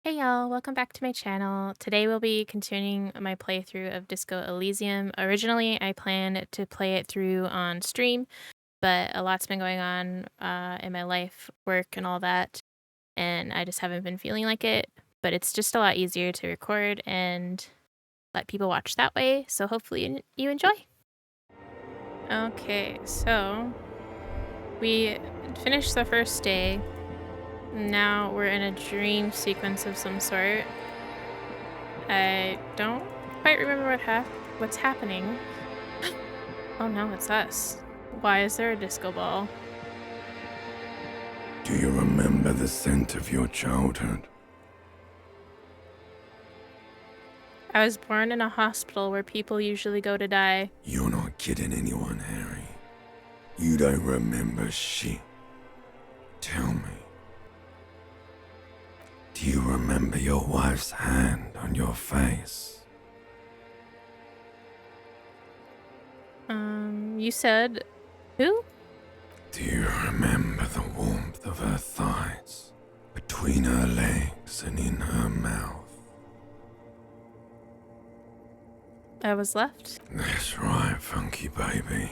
Hey y'all, welcome back to my channel. Today we'll be continuing my playthrough of Disco Elysium. Originally, I planned to play it through on stream, but a lot's been going on in my life, work, and all that, and I just haven't been feeling like it. But it's just a lot easier to record and let people watch that way, so hopefully you enjoy. Okay, so we finished the first day. Now we're in a dream sequence of some sort. I don't quite remember what's happening. Oh no, it's us. Why is there a disco ball? Do you remember the scent of your childhood? I was born in a hospital where people usually go to die. You're not kidding anyone, Harry. You don't remember shit. Tell me. Do you remember your wife's hand on your face? You said who? Do you remember the warmth of her thighs, between her legs and in her mouth? I was left. That's right, funky baby.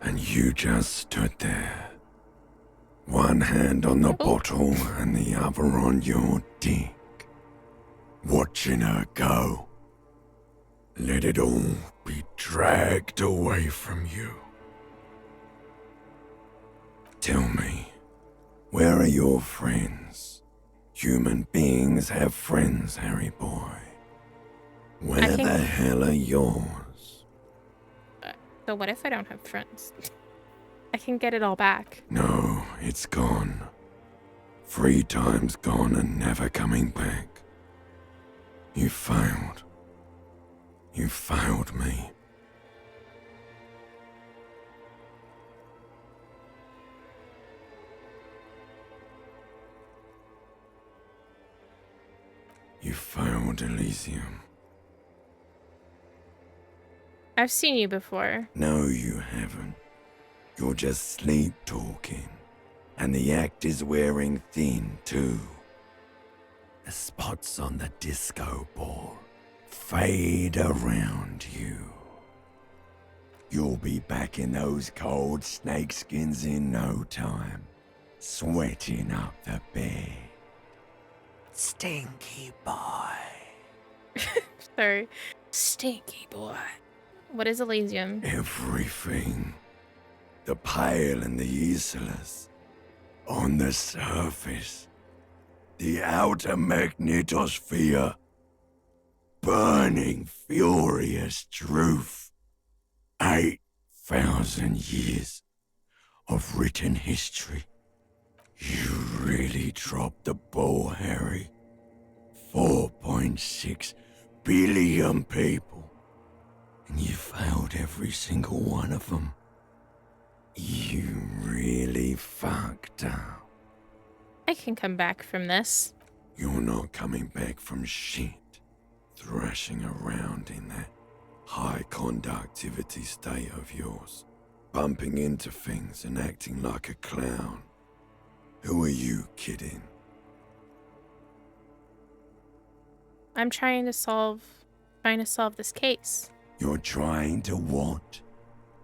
And you just stood there. One hand on the bottle and the other on your dick. Watching her go. Let it all be dragged away from you. Tell me, where are your friends? Human beings have friends, Harry boy. Where the hell are yours? So what if I don't have friends? I can get it all back. No, it's gone. 3 times gone and never coming back. You failed. You failed me. You failed, Elysium. I've seen you before. No, you haven't. You're just sleep talking. And the act is wearing thin, too. The spots on the disco ball fade around you. You'll be back in those cold snakeskins in no time, sweating up the bed. Stinky boy. Sorry. Stinky boy. What is Elysium? Everything. The pale and the useless. On the surface. The outer magnetosphere. Burning, furious truth. 8,000 years of written history. You really dropped the ball, Harry. 4.6 billion people. And you failed every single one of them. You really fucked up. I can come back from this. You're not coming back from shit. Thrashing around in that high conductivity state of yours. Bumping into things and acting like a clown. Who are you kidding? I'm trying to solve this case. You're trying to what?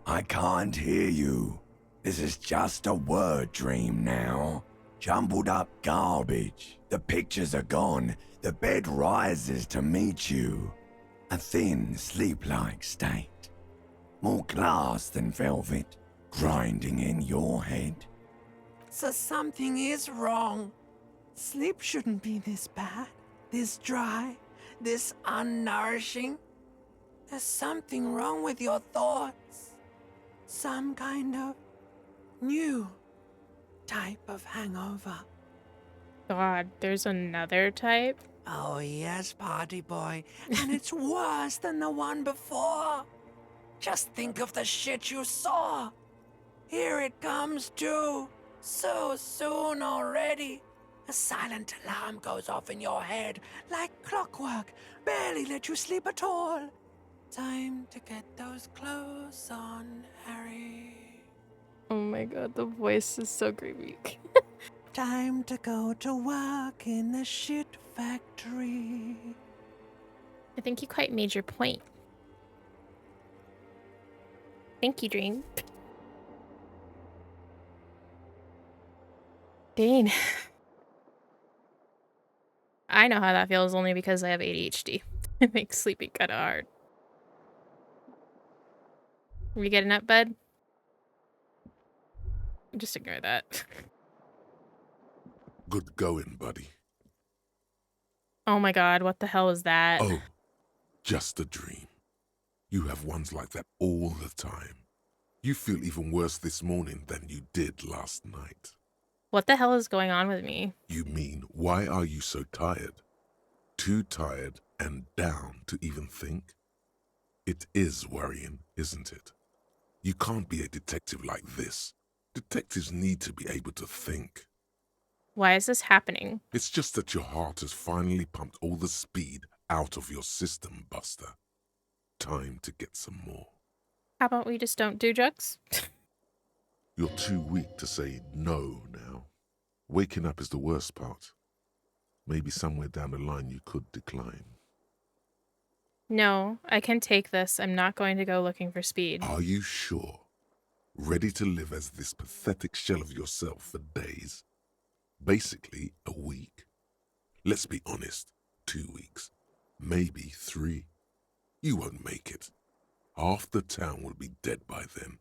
I can't hear you. This is just a word dream now. Jumbled up garbage. The pictures are gone. The bed rises to meet you. A thin, sleep-like state. More glass than velvet, grinding in your head. So something is wrong. Sleep shouldn't be this bad, this dry, this unnourishing. There's something wrong with your thoughts. Some kind of new type of hangover. God, there's another type? Oh yes, party boy, and it's worse than the one before. Just think of the shit you saw. Here it comes too, so soon already. A silent alarm goes off in your head like clockwork, barely let you sleep at all. Time to get those clothes on, Harry. Oh my god, the voice is so creepy. Time to go to work in the shit factory. I think you quite made your point. Thank you, Dream. Dane. I know how that feels only because I have ADHD. It makes sleeping kind of hard. Are you getting up, bud? Just ignore that. Good going, buddy. Oh my god, what the hell is that? Oh, just a dream. You have ones like that all the time. You feel even worse this morning than you did last night. What the hell is going on with me? You mean, why are you so tired? Too tired and down to even think? It is worrying, isn't it? You can't be a detective like this. Detectives need to be able to think. Why is this happening? It's just that your heart has finally pumped all the speed out of your system, Buster. Time to get some more. How about we just don't do drugs? You're too weak to say no now. Waking up is the worst part. Maybe somewhere down the line you could decline. No, I can take this. I'm not going to go looking for speed. Are you sure? Ready to live as this pathetic shell of yourself for days? Basically, a week. Let's be honest, 2 weeks. Maybe 3. You won't make it. Half the town will be dead by then.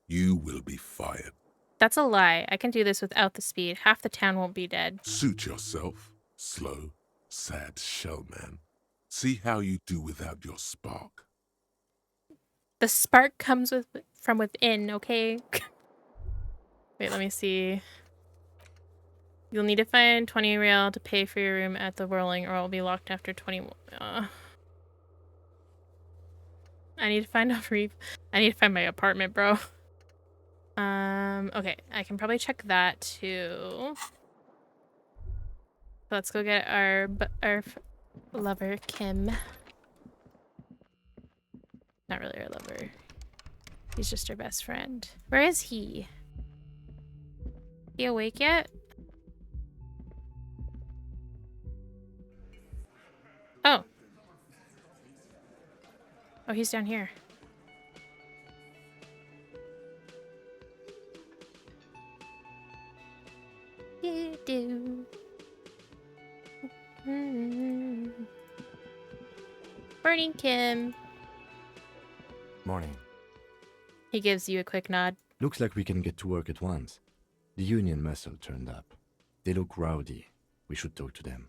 You will be fired. That's a lie. I can do this without the speed. Half the town won't be dead. Suit yourself, slow, sad shell man. See how you do without your spark. The spark comes from within, okay? Wait, let me see. You'll need to find 20 real to pay for your room at the Whirling, or it'll be locked after 20. I need to find I need to find my apartment, bro. Okay, I can probably check that too. Let's go get our lover, Kim. Not really our lover. He's just our best friend. Where is he? He awake yet? Oh. Oh, he's down here. You do. Morning, Kim. Morning. He gives you a quick nod. Looks like we can get to work at once. The union muscle turned up. They look rowdy. We should talk to them.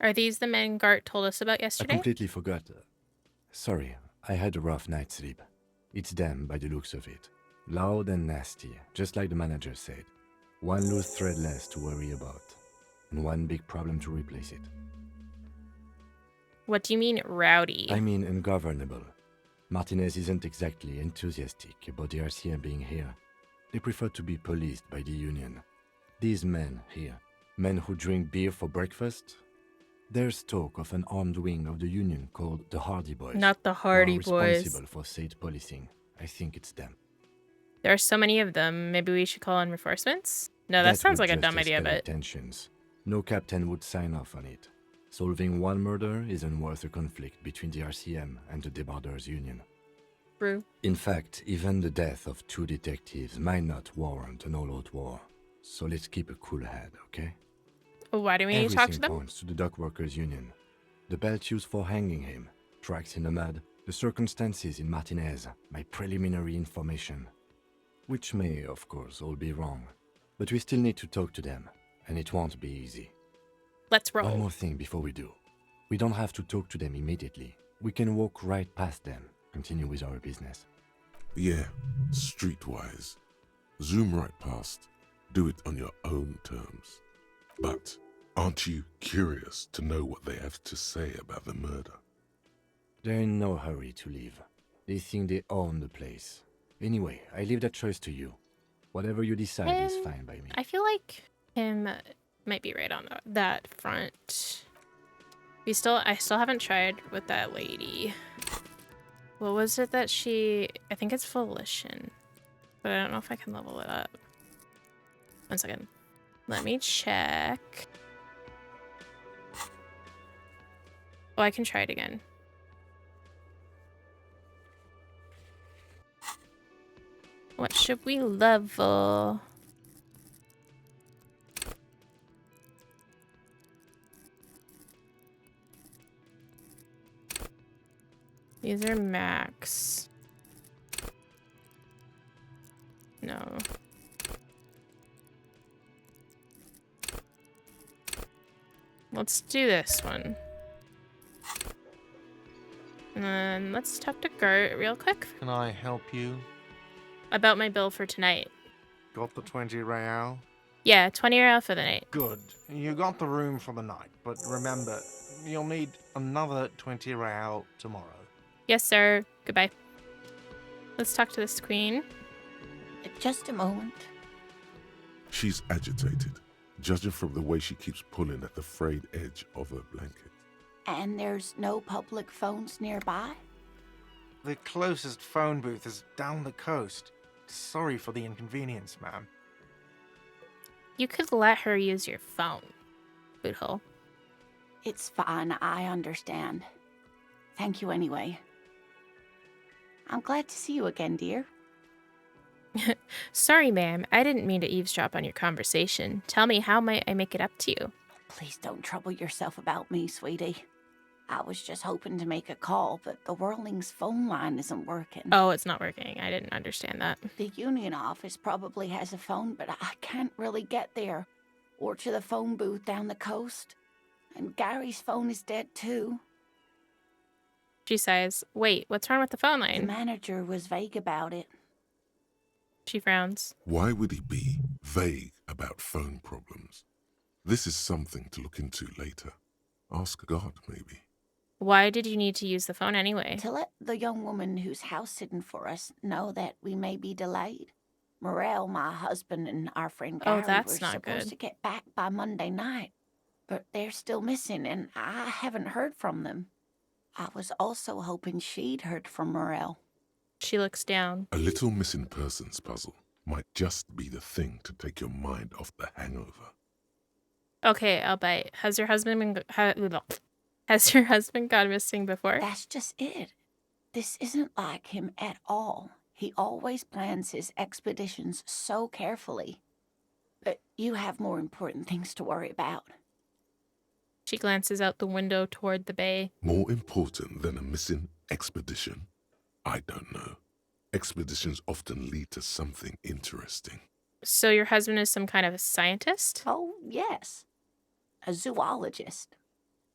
Are these the men Gart told us about I yesterday? completely forgot. Sorry, I had a rough night's sleep. It's them by the looks of it. Loud and nasty, just like the manager said. One loose thread less to worry about. And one big problem to replace it. What do you mean, rowdy? I mean ungovernable. Martinez isn't exactly enthusiastic about the RCM being here. They prefer to be policed by the union. These men here, men who drink beer for breakfast, there's talk of an armed wing of the union called the Hardy Boys. Not the who Hardy are Boys. responsible for state policing. I think it's them. There are so many of them. Maybe we should call in reinforcements? No, that That sounds would like a just dumb idea, escalate but... tensions. No captain would sign off on it. Solving one murder isn't worth a conflict between the RCM and the Debarders Union. Brew. In fact, even the death of 2 detectives might not warrant an all-out war. So let's keep a cool head, okay? Why do we need to talk to them? Points to the Dock Workers Union. The belt used for hanging him, tracks in the mud, the circumstances in Martinez, my preliminary information. Which may, of course, all be wrong. But we still need to talk to them, and it won't be easy. Let's roll. One more thing before we do. We don't have to talk to them immediately. We can walk right past them, continue with our business. Yeah, streetwise. Zoom right past. Do it on your own terms. But aren't you curious to know what they have to say about the murder? They're in no hurry to leave. They think they own the place. Anyway, I leave that choice to you. Whatever you decide is fine by me. I feel like him might be right on that front. I still haven't tried with that lady. What was it that I think it's Volition, but I don't know if I can level it up. 1 second. Let me check. Oh, I can try it again. What should we level? These are max. No. Let's do this one. And then let's talk to Gert real quick Can I help you? about my bill for tonight. Got the 20 real? Yeah, 20 euro for the night. Good. You got the room for the night, but remember, you'll need another 20 real tomorrow. Yes, sir. Goodbye. Let's talk to this queen. Just a moment. She's agitated, judging from the way she keeps pulling at the frayed edge of her blanket. And there's no public phones nearby? The closest phone booth is down the coast. Sorry for the inconvenience, ma'am. You could let her use your phone, boothole. It's fine, I understand. Thank you anyway. I'm glad to see you again, dear. Sorry, ma'am. I didn't mean to eavesdrop on your conversation. Tell me, how might I make it up to you? Please don't trouble yourself about me, sweetie. I was just hoping to make a call, but the Whirling's phone line isn't working. Oh, it's not working. I didn't understand that. The union office probably has a phone, but I can't really get there. Or to the phone booth down the coast. And Gary's phone is dead too. She sighs. Wait, what's wrong with the phone The line? manager was vague about it. She frowns. Why would he be vague about phone problems? This is something to look into later. Ask God, maybe. Why did you need to use the phone anyway? To let the young woman who's house-sitting for us know that we may be delayed. Morel, my husband, and our friend Oh, Gary that's were not supposed good. to get back by Monday night. But they're still missing, and I haven't heard from them. I was also hoping she'd heard from Morel. She looks down. A little missing persons puzzle might just be the thing to take your mind off the hangover. Okay, I'll bite. Has your husband has your husband gone missing before? That's just it. This isn't like him at all. He always plans his expeditions so carefully. But you have more important things to worry about. She glances out the window toward the bay. More important than a missing expedition? I don't know. Expeditions often lead to something interesting. So your husband is some kind of a scientist? Oh, yes. A zoologist.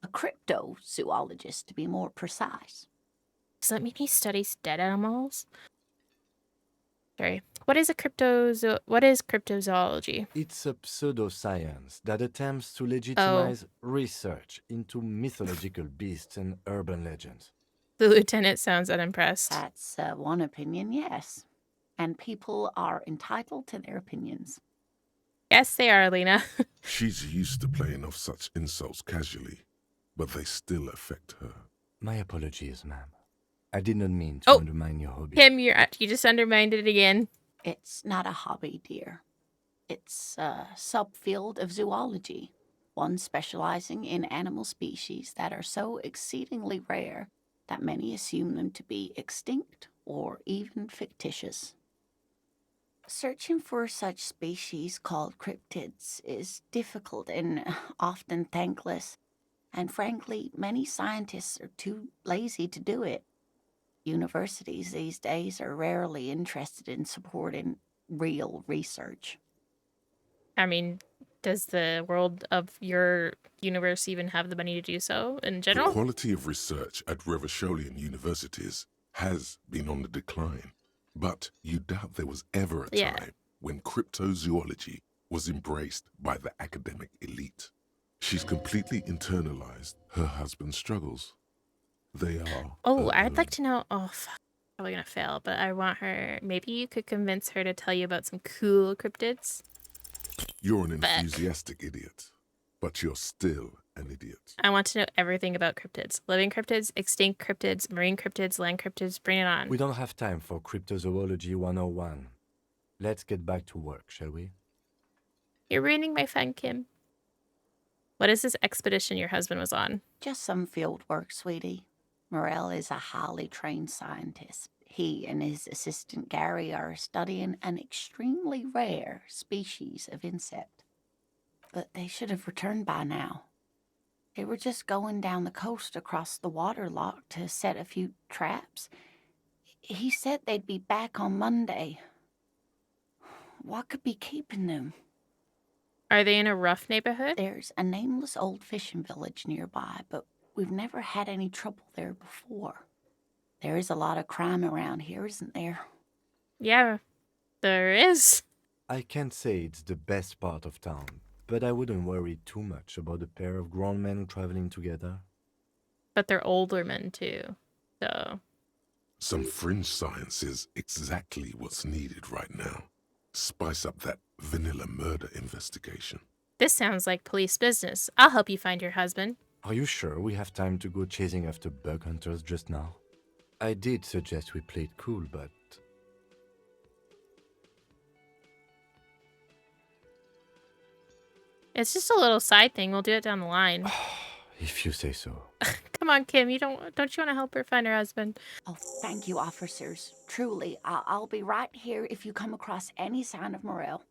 A cryptozoologist, to be more precise. Does that mean he studies dead animals? Sorry. What is cryptozoology? It's a pseudoscience that attempts to legitimize research into mythological beasts and urban legends. The lieutenant sounds unimpressed. That's one opinion, yes. And people are entitled to their opinions. Yes, they are, Lena. She's used to playing off such insults casually, but they still affect her. My apologies, ma'am. I did not mean to Oh, undermine your hobby. Kim, you just undermined it again. It's not a hobby, dear. It's a subfield of zoology, one specializing in animal species that are so exceedingly rare that many assume them to be extinct or even fictitious. Searching for such species called cryptids is difficult and often thankless, and frankly, many scientists are too lazy to do it. Universities these days are rarely interested in supporting real research. I mean, does the world of your universe even have the money to do so in The general? quality of research at Revacholian universities has been on the decline, but you doubt there was ever a Yeah. time when cryptozoology was embraced by the academic elite. She's completely internalized her husband's struggles. They are. Oh, I'd like to know. Oh, fuck. Probably gonna fail, but I want her. Maybe you could convince her to tell you about some cool cryptids. You're an Fuck. enthusiastic idiot, but you're still an idiot. I want to know everything about cryptids. Living cryptids, extinct cryptids, marine cryptids, land cryptids. Bring it on. We don't have time for Cryptozoology 101. Let's get back to work, shall we? You're ruining my fun, Kim. What is this expedition your husband was on? Just some field work, sweetie. Morel is a highly trained scientist. He and his assistant Gary are studying an extremely rare species of insect. But they should have returned by now. They were just going down the coast across the waterlock to set a few traps. He said they'd be back on Monday. What could be keeping them? Are they in a rough neighborhood? There's a nameless old fishing village nearby, but we've never had any trouble there before. There is a lot of crime around here, isn't there? Yeah, there is. I can't say it's the best part of town, but I wouldn't worry too much about a pair of grown men traveling together. But they're older men too, so... Some fringe science is exactly what's needed right now. Spice up that vanilla murder investigation. This sounds like police business. I'll help you find your husband. Are you sure we have time to go chasing after bug hunters just now? I did suggest we play it cool, but... It's just a little side thing. We'll do it down the line. If you say so. Come on, Kim. Don't you want to help her find her husband? Oh, thank you, officers. Truly, I'll be right here if you come across any sign of Morel.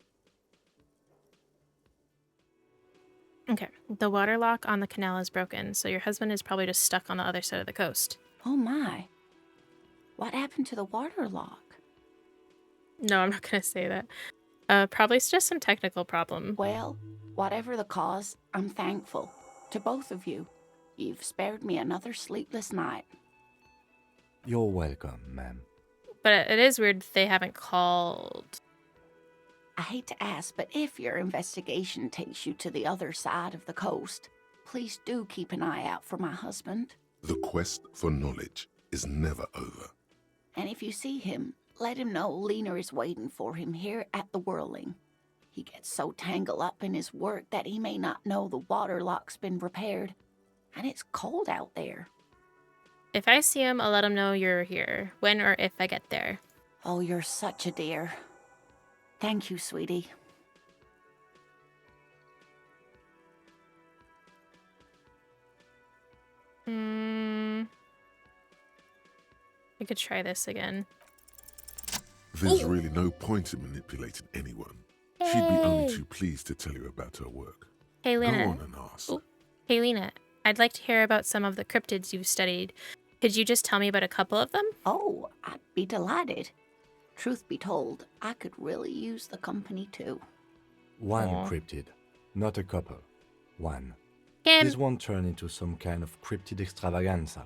Okay. The water lock on the canal is broken, so your husband is probably just stuck on the other side of the coast. Oh my. What happened to the water lock? No, I'm not going to say that. Probably it's just some technical problem. Well, whatever the cause, I'm thankful. To both of you. You've spared me another sleepless night. You're welcome, ma'am. But it is weird that they haven't called. I hate to ask, but if your investigation takes you to the other side of the coast, please do keep an eye out for my husband. The quest for knowledge is never over. And if you see him, let him know Lena is waiting for him here at the Whirling. He gets so tangled up in his work that he may not know the water lock's been repaired. And it's cold out there. If I see him, I'll let him know you're here, when or if I get there. Oh, you're such a dear. Thank you, sweetie. I could try this again. There's really no point in manipulating anyone. She'd be only too pleased to tell you about her work. Hey, Go Lena. on and ask. Hey, Lena. I'd like to hear about some of the cryptids you've studied. Could you just tell me about a couple of them? Oh, I'd be delighted. Truth be told, I could really use the company too. One Aw. cryptid, not a couple. One. Kim. This won't turn into some kind of cryptid extravaganza.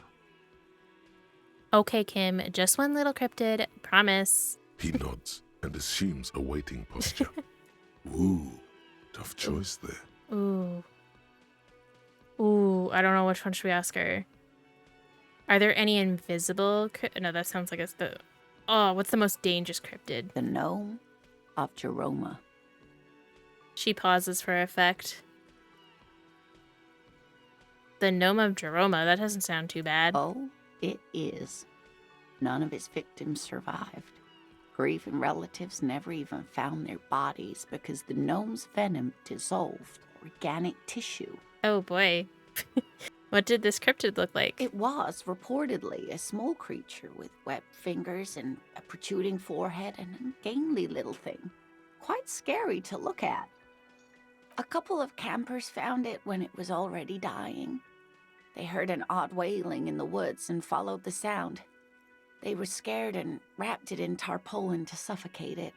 Okay, Kim. Just one little cryptid. Promise. He nods and assumes a waiting posture. Ooh, tough choice there. Ooh. Ooh, I don't know which one should we ask her. Are there any invisible No, that sounds like it's the... Oh, what's the most dangerous cryptid? The gnome of Jeroma. She pauses for effect. The gnome of Jeroma, that doesn't sound too bad. Oh, it is. None of its victims survived. Grieving relatives never even found their bodies because the gnome's venom dissolved organic tissue. Oh boy. What did this cryptid look like? It was reportedly a small creature with webbed fingers and a protruding forehead and a gangly little thing. Quite scary to look at. A couple of campers found it when it was already dying. They heard an odd wailing in the woods and followed the sound. They were scared and wrapped it in tarpaulin to suffocate it.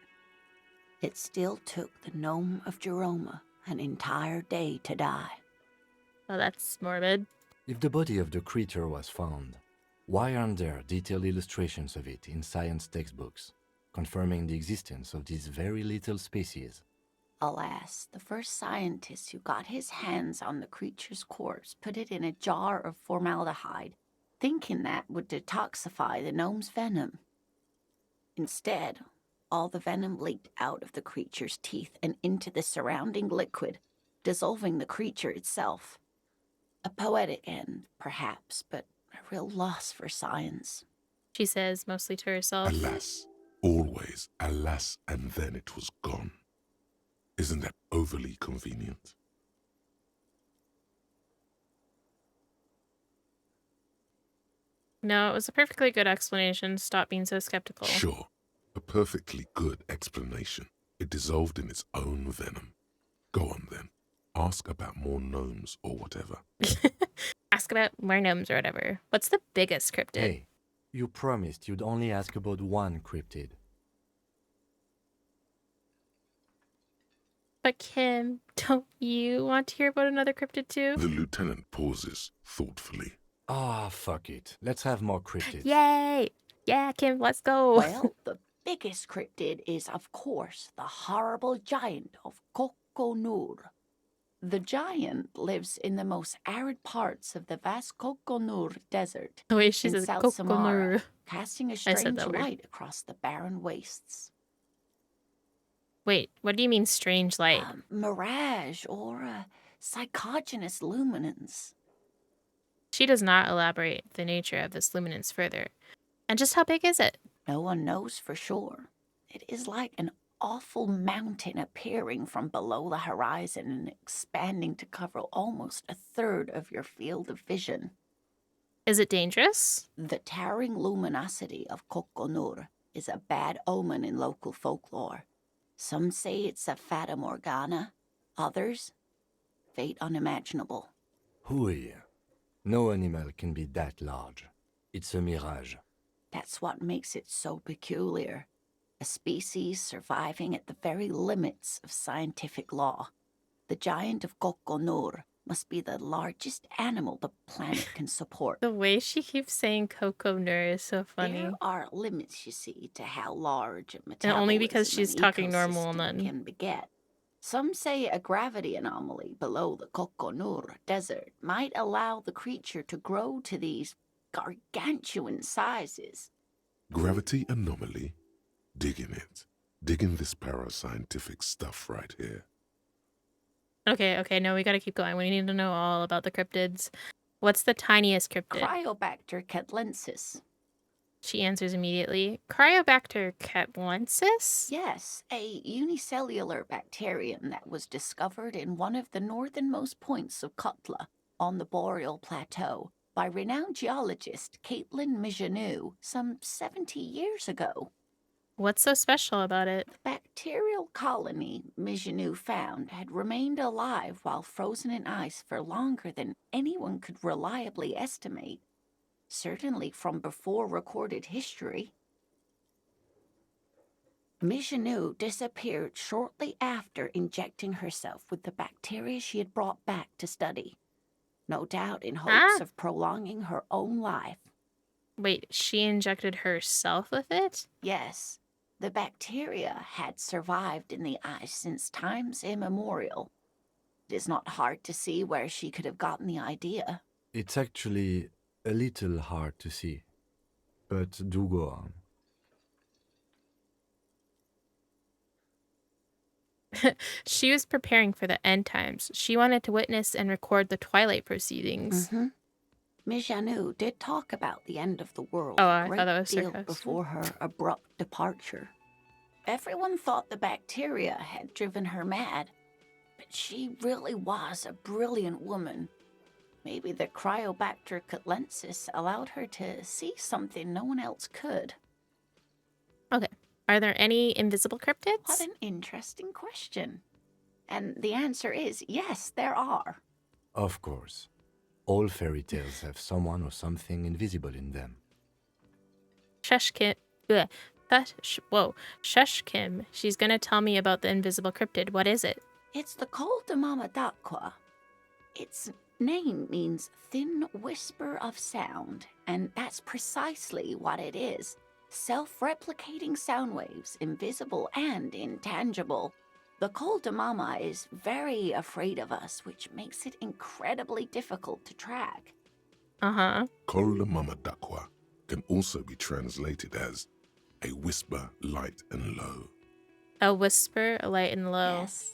It still took the gnome of Jeroma an entire day to die. Oh, that's morbid. If the body of the creature was found, why aren't there detailed illustrations of it in science textbooks, confirming the existence of this very little species? Alas, the first scientist who got his hands on the creature's corpse put it in a jar of formaldehyde, thinking that would detoxify the gnome's venom. Instead, all the venom leaked out of the creature's teeth and into the surrounding liquid, dissolving the creature itself. A poetic end, perhaps, but a real loss for science. She says, mostly to herself. Alas, always alas, and then it was gone. Isn't that overly convenient? No, it was a perfectly good explanation. Stop being so skeptical. Sure, a perfectly good explanation. It dissolved in its own venom. Go on then. Ask about more gnomes or whatever. Ask about more gnomes or whatever. What's the biggest cryptid? Hey, you promised you'd only ask about one cryptid. But Kim, don't you want to hear about another cryptid too? The lieutenant pauses thoughtfully. Ah, fuck it. Let's have more cryptids. Yay! Yeah, Kim, let's go. Well, the biggest cryptid is, of course, the horrible giant of Kokonur. The giant lives in the most arid parts of the vast Kokonur Desert the way she in says South Samara, Kokonuru. casting a I said strange that weird. light across the barren wastes. Wait, what do you mean strange light? A mirage or a psychogenous luminance. She does not elaborate the nature of this luminance further. And just how big is it? No one knows for sure. It is like an awful mountain appearing from below the horizon and expanding to cover almost a third of your field of vision. Is it dangerous? The towering luminosity of Kokonur is a bad omen in local folklore. Some say it's a fata morgana, others, fate unimaginable. Hui. No animal can be that large. It's a mirage. That's what makes it so peculiar. A species surviving at the very limits of scientific law. The giant of Kokonur must be the largest animal the planet can support. The way she keeps saying Coco Nur is so funny. There are limits, you see, to how large a And metabolism only because she's an talking normal ecosystem then. can beget. Some say a gravity anomaly below the Kokonur Desert might allow the creature to grow to these gargantuan sizes. Gravity anomaly? Digging it. Digging this parascientific stuff right here. Okay, no, we gotta keep going. We need to know all about the cryptids. What's the tiniest cryptid? Cryobacter catlensis. She answers immediately. Cryobacter catlensis? Yes, a unicellular bacterium that was discovered in one of the northernmost points of Kutla on the Boreal Plateau by renowned geologist Caitlin Mijanou some 70 years ago. What's so special about it? The bacterial colony Mijanou found had remained alive while frozen in ice for longer than anyone could reliably estimate, certainly from before recorded history. Mijanou disappeared shortly after injecting herself with the bacteria she had brought back to study, no doubt in hopes of prolonging her own life. Wait, she injected herself with it? Yes, the bacteria had survived in the ice since times immemorial. It is not hard to see where she could have gotten the idea. It's actually a little hard to see. But do go on. She was preparing for the end times. She wanted to witness and record the Twilight proceedings. Mijanou did talk about the end of the world Oh, a I great thought that was deal sarcastic. before her abrupt departure. Everyone thought the bacteria had driven her mad, but she really was a brilliant woman. Maybe the Cryobacter catlensis allowed her to see something no one else could. Okay. Are there any invisible cryptids? What an interesting question. And the answer is yes, there are. Of course. All fairy tales have someone or something invisible in them. Shush Kim. Bleh. Shush Kim. She's gonna tell me about the invisible cryptid. What is it? It's the Col de Mama d'Aqua. Its name means thin whisper of sound, and that's precisely what it is. Self-replicating sound waves, invisible and intangible. The Col de Mama is very afraid of us, which makes it incredibly difficult to track. Uh-huh. Col de Mama d'Aqua can also be translated as a whisper light and low. A whisper, a light and low. Yes,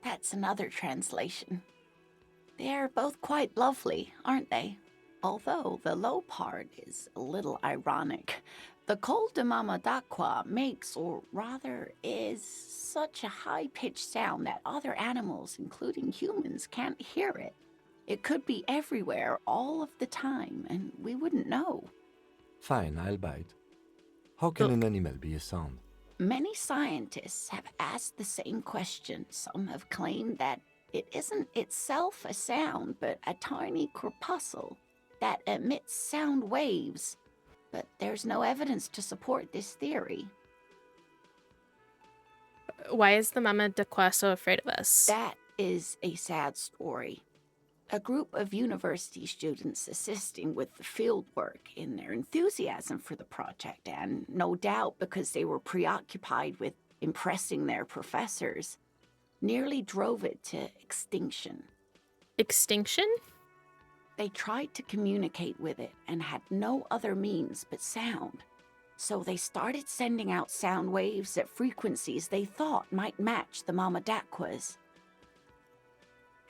that's another translation. They're both quite lovely, aren't they? Although the low part is a little ironic. The col de Mama d'Aqua makes, or rather is, such a high-pitched sound that other animals, including humans, can't hear it. It could be everywhere all of the time, and we wouldn't know. Fine, I'll bite. How can Look. an animal be a sound? Many scientists have asked the same question. Some have claimed that it isn't itself a sound, but a tiny corpuscle that emits sound waves. But there's no evidence to support this theory. Why is the Mama d'Aqua so afraid of us? That is a sad story. A group of university students assisting with the field work in their enthusiasm for the project, and no doubt because they were preoccupied with impressing their professors, nearly drove it to extinction. Extinction? They tried to communicate with it and had no other means but sound. So they started sending out sound waves at frequencies they thought might match the Mama d'Aqua's.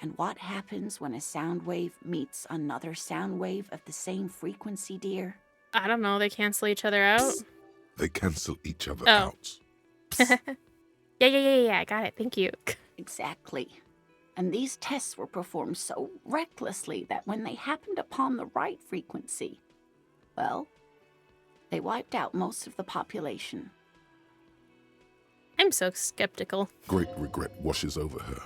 And what happens when a sound wave meets another sound wave of the same frequency, dear? I don't know. They cancel each other out. They cancel each other Oh. out. Yeah. I got it. Thank you. Exactly. And these tests were performed so recklessly that when they happened upon the right frequency, well, they wiped out most of the population. I'm so skeptical. Great regret washes over her.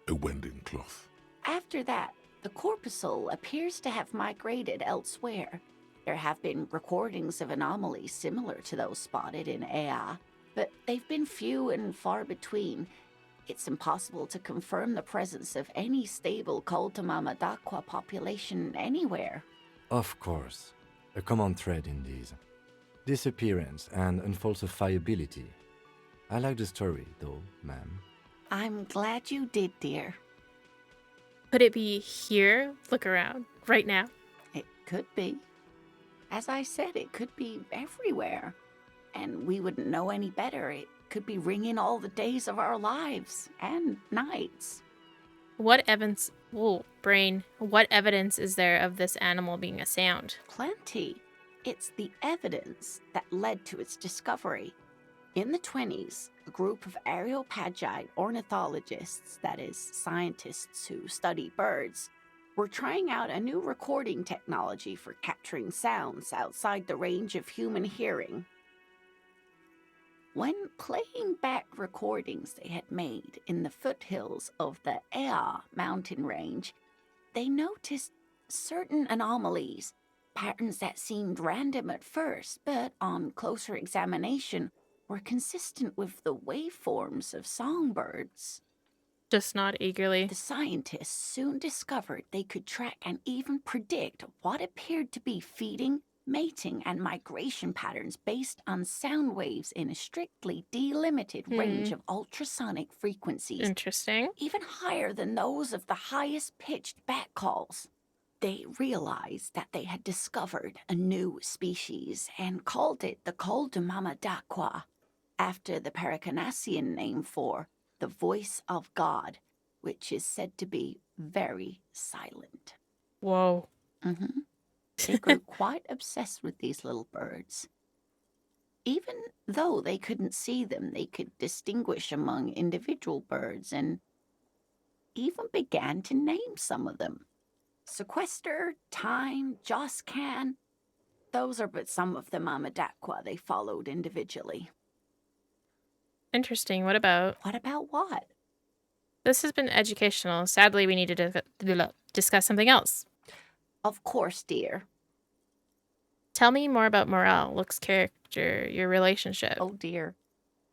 A wending cloth. After that, the corpuscle appears to have migrated elsewhere. There have been recordings of anomalies similar to those spotted in Ea, but they've been few and far between. It's impossible to confirm the presence of any stable col de Mama d'Aqua population anywhere. Of course. A common thread in these. Disappearance and unfalsifiability. I like the story, though, ma'am. I'm glad you did, dear. Could it be here? Look around. Right now. It could be. As I said, it could be everywhere. And we wouldn't know any better. It could be ringing all the days of our lives and nights. What evidence... Whoa, brain. What evidence is there of this animal being a sound? Plenty. It's the evidence that led to its discovery. In the 1920s, a group of Areopagite ornithologists, that is, scientists who study birds, were trying out a new recording technology for capturing sounds outside the range of human hearing. When playing back recordings they had made in the foothills of the Ea mountain range, they noticed certain anomalies, patterns that seemed random at first, but on closer examination were consistent with the waveforms of songbirds. Just nod eagerly. The scientists soon discovered they could track and even predict what appeared to be feeding, mating, and migration patterns based on sound waves in a strictly delimited range of ultrasonic frequencies, Interesting. even higher than those of the highest-pitched bat calls. They realized that they had discovered a new species and called it the col de Mama d'Aqua, after the Paracanassian name for the voice of God, which is said to be very silent. Whoa. They grew quite obsessed with these little birds. Even though they couldn't see them, they could distinguish among individual birds and even began to name some of them. Sequester, Time, Joscan, those are but some of the Mama d'Aqua they followed individually. Interesting. What about... What about what? This has been educational. Sadly, we need to discuss something else. Of course, dear. Tell me more about Morale, Look's character, your relationship. Oh, dear.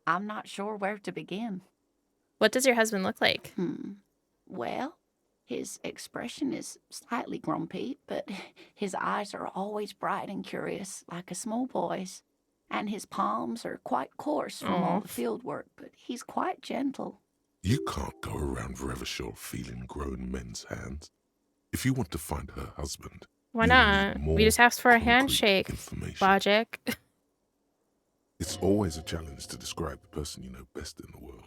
I'm not sure where to begin. What does your husband look like? Well, his expression is slightly grumpy, but his eyes are always bright and curious, like a small boy's. And his palms are quite coarse from all the field work, but he's quite gentle. You can't go around Revachol feeling grown men's hands. If you want to find her husband, Why you'll not? need more We just asked for a concrete handshake. information. Logic. It's always a challenge to describe the person you know best in the world.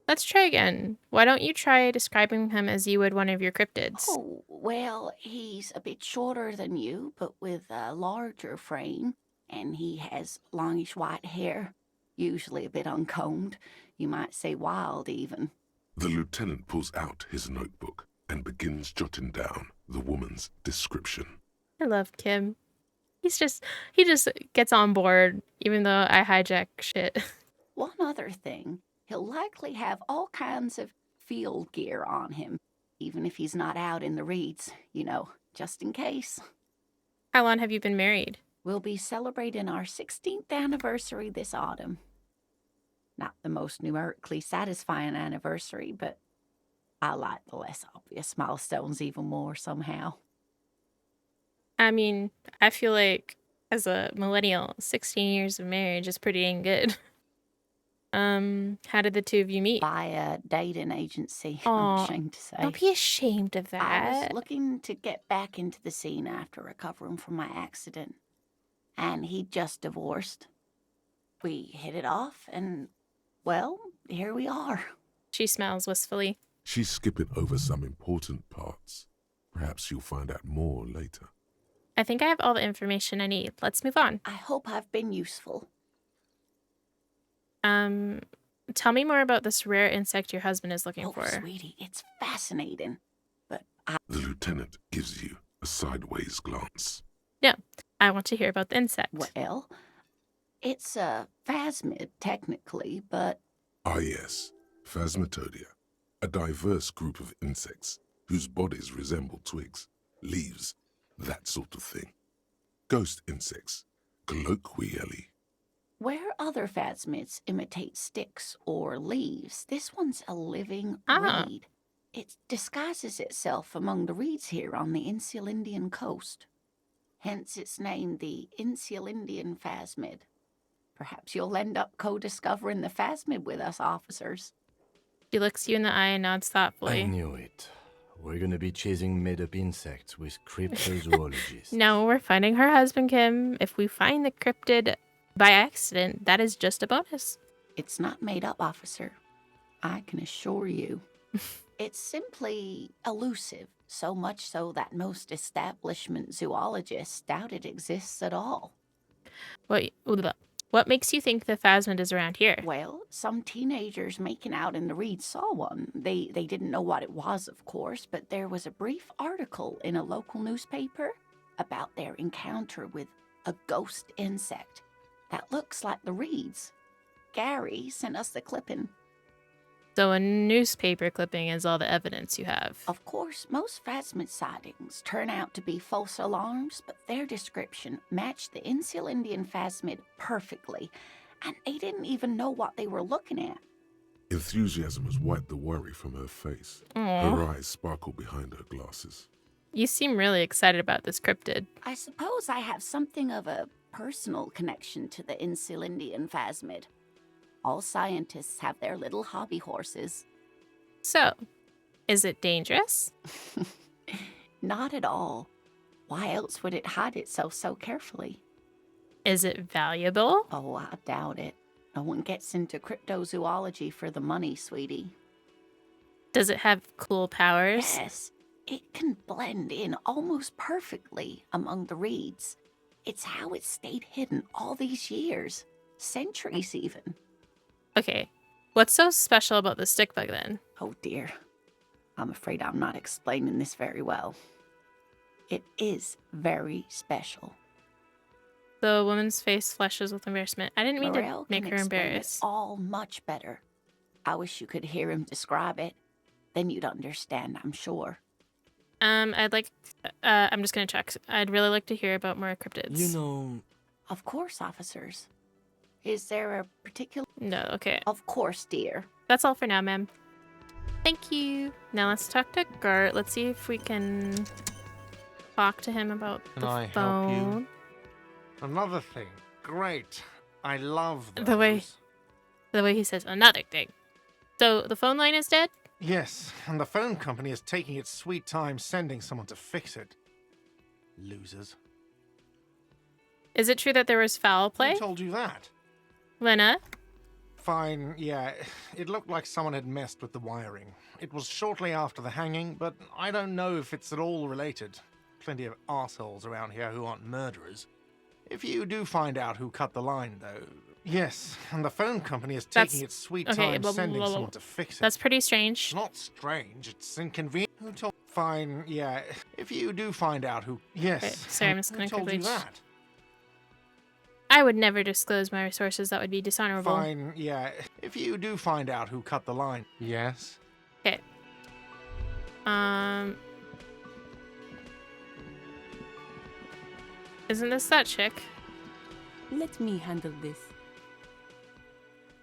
Let's try again. Why don't you try describing him as you would one of your cryptids? Oh, well, he's a bit shorter than you, but with a larger frame, and he has longish white hair, usually a bit uncombed. You might say wild, even. The lieutenant pulls out his notebook and begins jotting down the woman's description. I love Kim. He just gets on board, even though I hijack shit. One other thing, he'll likely have all kinds of field gear on him, even if he's not out in the reeds, just in case. How long have you been married? We'll be celebrating our 16th anniversary this autumn. Not the most numerically satisfying anniversary, but I like the less obvious milestones even more somehow. I mean, I feel like as a millennial, 16 years of marriage is pretty dang good. How did the two of you meet? By a dating agency, Aw, I'm ashamed to say. Don't be ashamed of I that. was looking to get back into the scene after recovering from my accident, and he'd just divorced. We hit it off, and, well, here we are. She smiles wistfully. She's skipping over some important parts. Perhaps you'll find out more later. I think I have all the information I need. Let's move on. I hope I've been useful. Tell me more about this rare insect your husband is looking for. Sweetie, it's fascinating, but The lieutenant gives you a sideways glance. No, I want to hear about the insect. Well, it's a phasmid, technically, but... Ah yes, Phasmatodia, a diverse group of insects whose bodies resemble twigs, leaves, that sort of thing. Ghost insects, colloquially. Where other phasmids imitate sticks or leaves, this one's a living Ah. reed. It disguises itself among the reeds here on the Insular Indian coast. Hence its name, the Insular Indian phasmid. Perhaps you'll end up co-discovering the phasmid with us, officers. She looks you in the eye and nods thoughtfully. I knew it. We're gonna be chasing made-up insects with cryptozoologists. No, we're finding her husband, Kim. If we find the cryptid by accident, that is just a bonus. It's not made up, officer. I can assure you. It's simply elusive, so much so that most establishment zoologists doubt it exists at all. What makes you think the phasmid is around here? Well, some teenagers making out in the reeds saw one. They didn't know what it was, of course, but there was a brief article in a local newspaper about their encounter with a ghost insect that looks like the reeds. Gary sent us the clipping. So a newspaper clipping is all the evidence you have. Of course, most phasmid sightings turn out to be false alarms, but their description matched the Insular Indian phasmid perfectly, and they didn't even know what they were looking at. Enthusiasm has wiped the worry from her face. Aw. Her eyes sparkle behind her glasses. You seem really excited about this cryptid. I suppose I have something of a personal connection to the Insular Indian phasmid. All scientists have their little hobby horses. So, is it dangerous? Not at all. Why else would it hide itself so carefully? Is it valuable? Oh, I doubt it. No one gets into cryptozoology for the money, sweetie. Does it have cool powers? Yes, it can blend in almost perfectly among the reeds. It's how it stayed hidden all these years, centuries even. Okay, what's so special about the stick bug then? Oh dear, I'm afraid I'm not explaining this very well. It is very special. The woman's face flushes with embarrassment. I didn't mean Morel to make can her explain it embarrassed. all much better. I wish you could hear him describe it. Then you'd understand, I'm sure. I'm just gonna check. I'd really like to hear about more cryptids. You know, Of course, officers. Is there a particular... No, okay. Of course, dear. That's all for now, ma'am. Thank you. Now let's talk to Gert. Let's see if we can talk to him about Can the I help phone. you? Another thing. Great. I love those. The way he says another thing. So the phone line is dead? Yes, and the phone company is taking its sweet time sending someone to fix it. Losers. Is it true that there was foul play? Who told you that? Lena? Fine, yeah. It looked like someone had messed with the wiring. It was shortly after the hanging, but I don't know if it's at all related. Plenty of assholes around here who aren't murderers. If you do find out who cut the line, though... Yes, and the phone company is taking its sweet time sending someone to fix it. That's pretty strange. It's not strange, it's inconvenient. Who told... Fine, yeah. If you do find out who... Yes. Okay, sorry, I'm just who gonna told quickly... you that? I would never disclose my resources. That would be dishonorable. Fine, yeah. If you do find out who cut the line... Yes? Okay. Isn't this that chick? Let me handle this.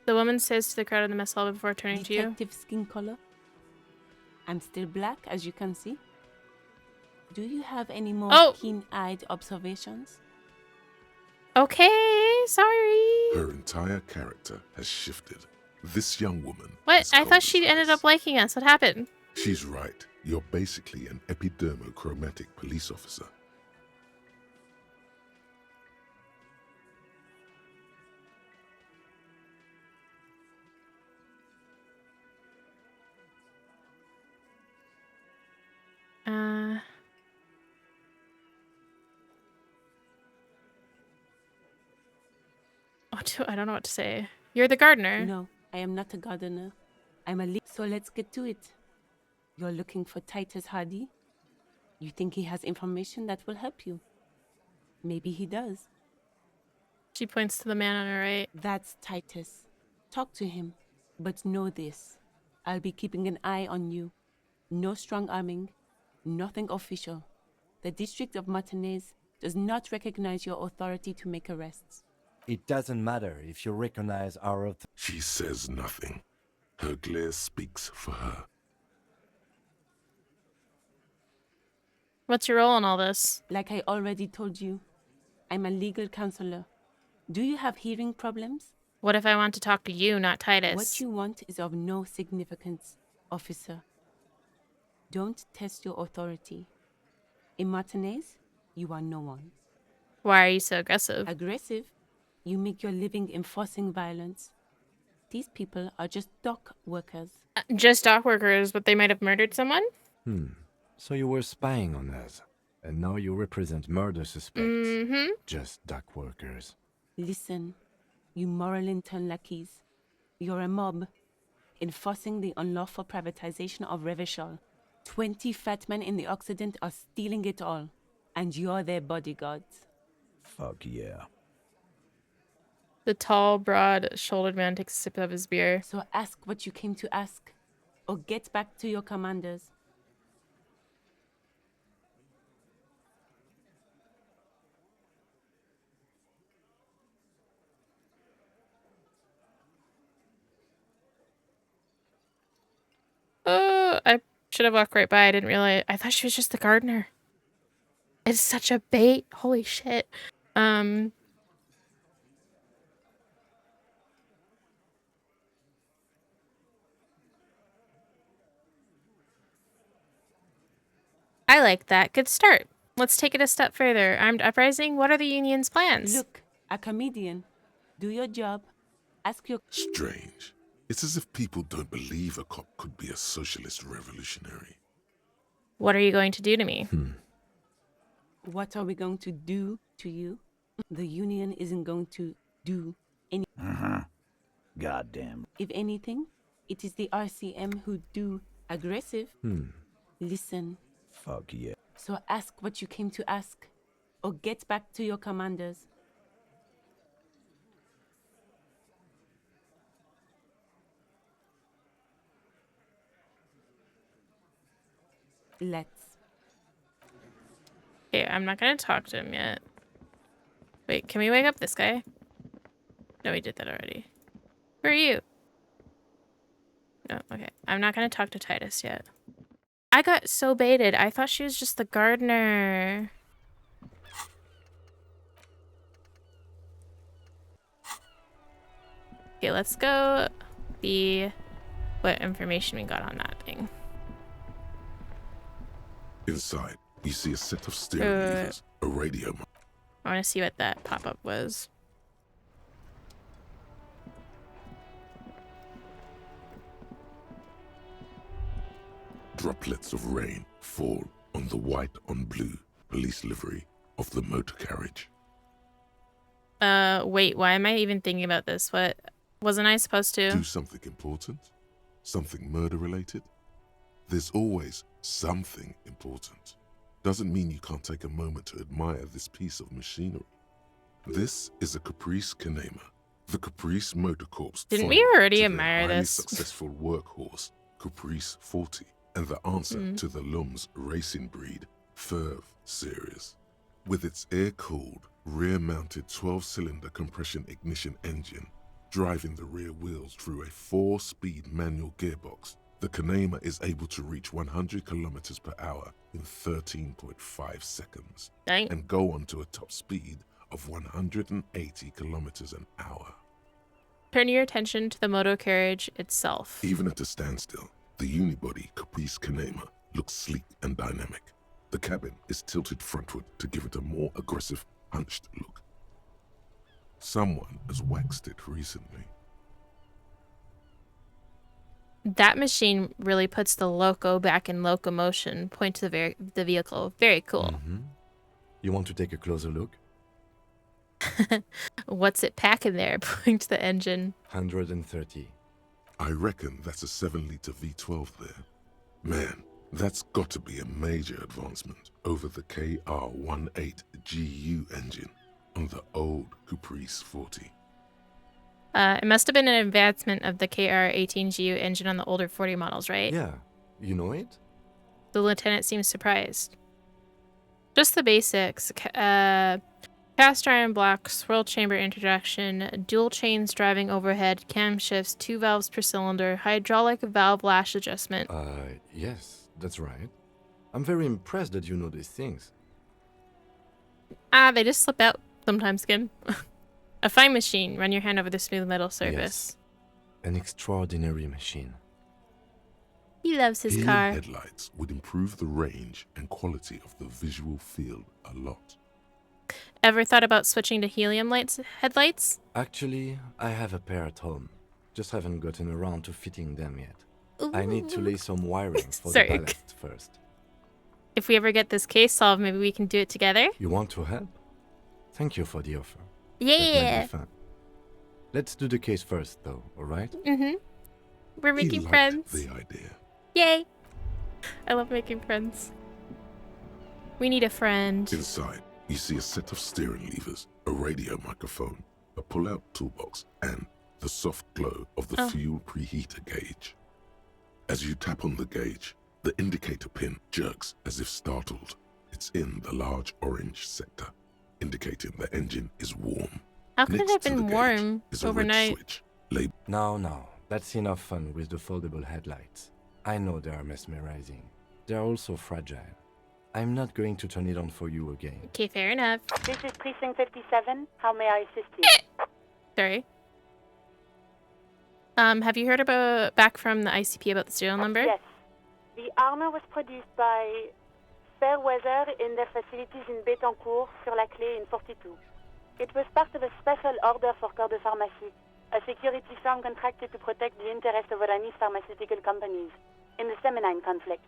The woman says to the crowd in the mess hall before turning to you. Detective skin color. I'm still black, as you can see. Do you have any more keen-eyed observations? Okay, sorry. Her entire character has shifted. This young woman... What? I thought she ended up liking us. What happened? She's right. You're basically an epidermochromatic police officer. I don't know what to say. You're the gardener. No, I am not a gardener. I'm a lead. So let's get to it. You're looking for Titus Hardy? You think he has information that will help you? Maybe he does. She points to the man on her right. That's Titus. Talk to him. But know this. I'll be keeping an eye on you. No strong arming. Nothing official. The District of Martinez does not recognize your authority to make arrests. It doesn't matter if you recognize our... She says nothing. Her glare speaks for her. What's your role in all this? Like I already told you, I'm a legal counselor. Do you have hearing problems? What if I want to talk to you, not Titus? What you want is of no significance, officer. Don't test your authority. In Martinez, you are no one. Why are you so aggressive? Aggressive? You make your living enforcing violence. These people are just dock workers. Just dock workers, but they might have murdered someone? So you were spying on us, and now you represent murder suspects. Just dock workers. Listen, you moral intern lackeys. You're a mob, enforcing the unlawful privatization of Revachol. 20 fat men in the Occident are stealing it all, and you're their bodyguards. Fuck yeah. The tall, broad-shouldered man takes a sip of his beer. So ask what you came to ask, or get back to your commanders. I should have walked right by. I didn't realize. I thought she was just the gardener. It's such a bait. Holy shit. I like that. Good start. Let's take it a step further. Armed uprising? What are the union's plans? Look, a comedian. Do your job. Ask your... Strange. It's as if people don't believe a cop could be a socialist revolutionary. What are you going to do to me? What are we going to do to you? The union isn't going to do any... Goddamn. If anything, it is the RCM who do aggressive. Listen. Fuck yeah. So ask what you came to ask, or get back to your commanders. Let's. Okay, I'm not gonna talk to him yet. Wait, can we wake up this guy? No, we did that already. Who are you? No, okay. I'm not gonna talk to Titus yet. I got so baited. I thought she was just the gardener. Okay, let's go see what information we got on that thing. Inside, we see a set of steering levers, a radio. I want to see what that pop-up was. Droplets of rain fall on the white on blue police livery of the motor carriage. Wait, why am I even thinking about this? What wasn't I supposed to? Do something important? Something murder-related? There's always something important. Doesn't mean you can't take a moment to admire this piece of machinery. This is a Caprice Canema, the Caprice Motor Corps. Didn't we already to admire their highly this? successful workhorse, Caprice 40, and the answer to the Lum's racing breed, Ferv series. With its air-cooled, rear-mounted 12-cylinder compression ignition engine, driving the rear wheels through a 4-speed manual gearbox, the Canema is able to reach 100 kilometers per hour in 13.5 seconds Dang. and go on to a top speed of 180 kilometers an hour. Turn your attention to the motor carriage itself. Even at a standstill, the unibody Caprice Canema looks sleek and dynamic. The cabin is tilted frontward to give it a more aggressive, hunched look. Someone has waxed it recently. That machine really puts the loco back in locomotion. Point to the vehicle. Very cool. You want to take a closer look? What's it packing there? Point to the engine. 130. I reckon that's a 7-liter V12 there. Man, that's got to be a major advancement over the KR18GU engine on the old Caprice 40. It must have been an advancement of the KR18GU engine on the older 40 models, right? Yeah, you know it? The lieutenant seems surprised. Just the basics. Cast iron block, swirl chamber introduction, dual chains driving overhead, camshafts, 2 valves per cylinder, hydraulic valve lash adjustment. Yes, that's right. I'm very impressed that you know these things. They just slip out sometimes, Kim. A fine machine. Run your hand over the smooth metal surface. Yes. An extraordinary machine. He loves his Helium car. headlights would improve the range and quality of the visual field a lot. Ever thought about switching to helium headlights? Actually, I have a pair at home. Just haven't gotten around to fitting them yet. I need to lay some wiring for Sorry. the ballast first. If we ever get this case solved, maybe we can do it together? You want to help? Thank you for the offer. That might Yeah. be fun. Let's do the case first, though, alright? We're He making liked friends. the idea. Yay. I love making friends. We need a friend. Inside, you see a set of steering levers, a radio microphone, a pull-out toolbox, and the soft glow of the fuel preheater gauge. As you tap on the gauge, the indicator pin jerks as if startled. It's in the large orange sector, indicating the engine is warm. How could it Next have to the been gauge warm is a red overnight? switch labeled No, that's enough fun with the foldable headlights. I know they are mesmerizing. They are also fragile. I'm not going to turn it on for you again. Okay, fair enough. This is Precinct 57. How may I assist you? Sorry. Have you heard back from the ICP about the serial number? Yes. The armor was produced by Fairweather in their facilities in Bétancourt, sur la Clé in 42. It was part of a special order for Corps de Pharmacie, a security firm contracted to protect the interests of Oranese pharmaceutical companies in the Semenine conflict.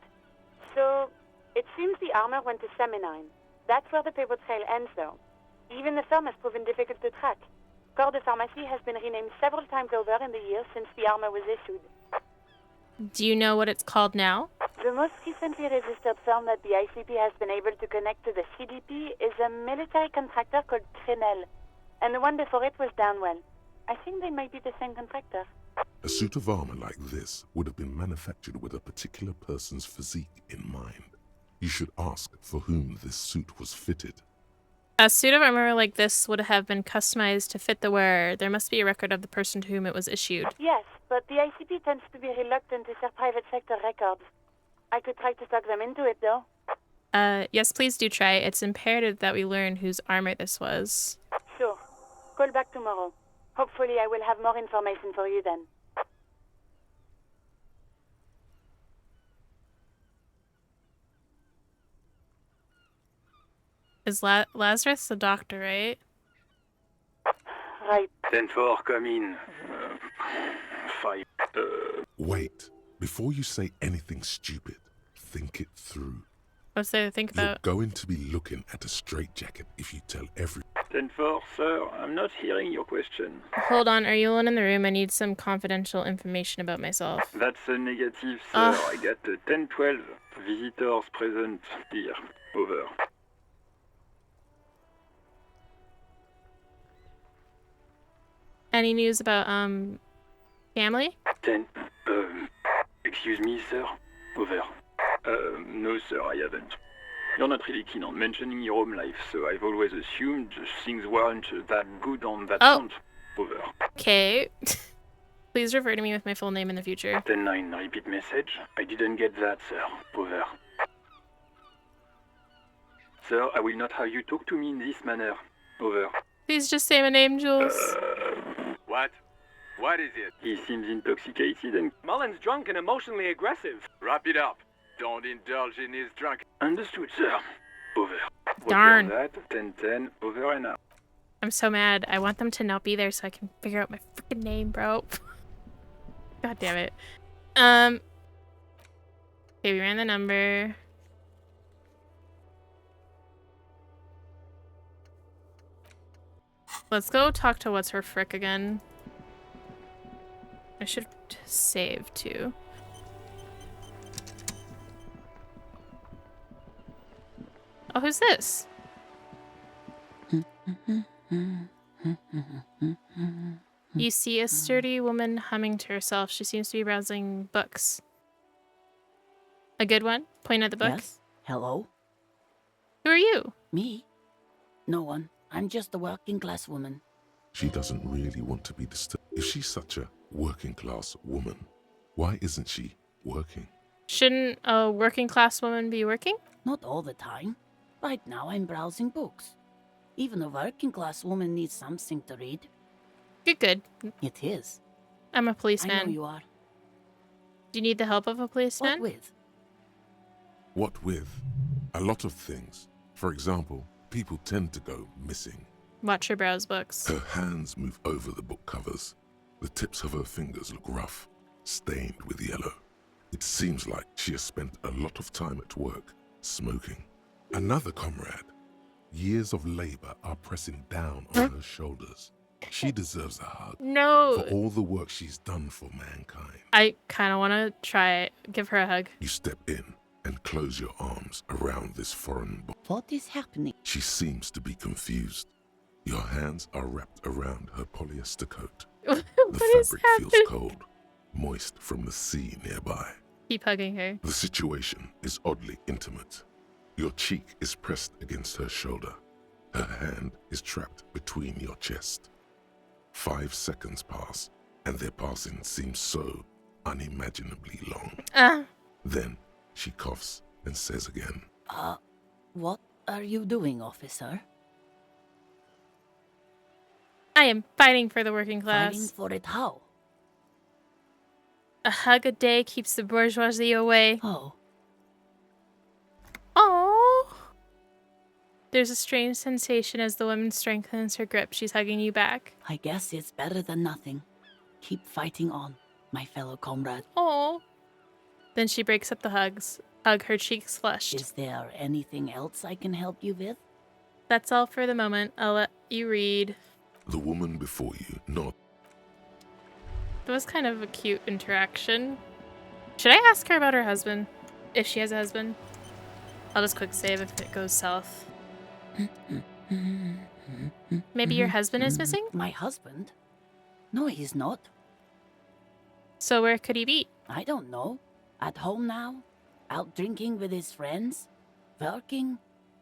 So, it seems the armor went to Semenine. That's where the paper trail ends, though. Even the firm has proven difficult to track. Corps de Pharmacie has been renamed several times over in the years since the armor was issued. Do you know what it's called now? The most recently registered firm that the ICP has been able to connect to the CDP is a military contractor called Trinell, and the one before it was Downwell. I think they might be the same contractor. A suit of armor like this would have been manufactured with a particular person's physique in mind. You should ask for whom this suit was fitted. A suit of armor like this would have been customized to fit the wearer. There must be a record of the person to whom it was issued. Yes, but the ICP tends to be reluctant to share private sector records. I could try to talk them into it, though. Yes, please do try. It's imperative that we learn whose armor this was. Sure. Call back tomorrow. Hopefully I will have more information for you then. Is Lazarus the doctor, right? Right. 10-4, come in. 5. Wait, before you say anything stupid, think it through. What's there to think You're about? going to be looking at a straitjacket if you tell every. 10-4, sir. I'm not hearing your question. Hold on, are you alone in the room? I need some confidential information about myself. That's a negative, sir. Ugh. I got 10-12. Visitors present here. Over. Any news about, family? 10. Excuse me, sir. Over. No, sir, I haven't. You're not really keen on mentioning your home life, so I've always assumed things weren't that good on that Oh. front. Over. Okay. Please refer to me with my full name in the future. 10-9, repeat message. I didn't get that, sir. Over. Sir, I will not have you talk to me in this manner. Over. Please just say my name, Jules. What? What is it? He seems intoxicated and Mullen's drunk and emotionally aggressive. Wrap it up. Don't indulge in his drunk. understood, sir. Over. Darn. Roger that. 10-10. Over and out. I'm so mad. I want them to not be there so I can figure out my freaking name, bro. God damn it. Okay, we ran the number. Let's go talk to what's her frick again. I should save too. Oh, who's this? You see a sturdy woman humming to herself. She seems to be browsing books. A good one? Point at the book. Yes? Hello? Who are you? Me? No one. I'm just a working class woman. She doesn't really want to be disturbed. If she's such a working class woman, why isn't she working? Shouldn't a working class woman be working? Not all the time. Right now I'm browsing books. Even a working class woman needs something to read. Good, good. It is. I'm a I know policeman. you are. Do you need the help of a What policeman? with? What with? A lot of things. For example, people tend to go missing. Watch her browse books. Her hands move over the book covers. The tips of her fingers look rough, stained with yellow. It seems like she has spent a lot of time at work, smoking. Another comrade. Years of labor are pressing down on her shoulders. She deserves a hug No. for all the work she's done for mankind. I kind of want to try it. Give her a hug. You step in and close your arms around this foreign body. What is happening? She seems to be confused. Your hands are wrapped around her polyester coat. What The is fabric feels happening? cold, moist from the sea nearby. Keep hugging her. The situation is oddly intimate. Your cheek is pressed against her shoulder. Her hand is trapped between your chest. 5 seconds pass, and their passing seems so unimaginably long. Then she coughs and says again, What are you doing, officer? I am fighting for the working class. Fighting for it how? A hug a day keeps the bourgeoisie away. Oh, Oh. There's a strange sensation as the woman strengthens her grip. She's hugging you back. I guess it's better than nothing. Keep fighting on, my fellow comrade. Oh. Then she breaks up the hugs. Hug, her cheeks flushed. Is there anything else I can help you with? That's all for the moment. I'll let you read. the woman before you nods. It was kind of a cute interaction. Should I ask her about her husband? If she has a husband? I'll just quick save if it goes south. Maybe your husband is missing? My husband? No, he's not. So where could he be? I don't know. At home now? Out drinking with his friends? Working?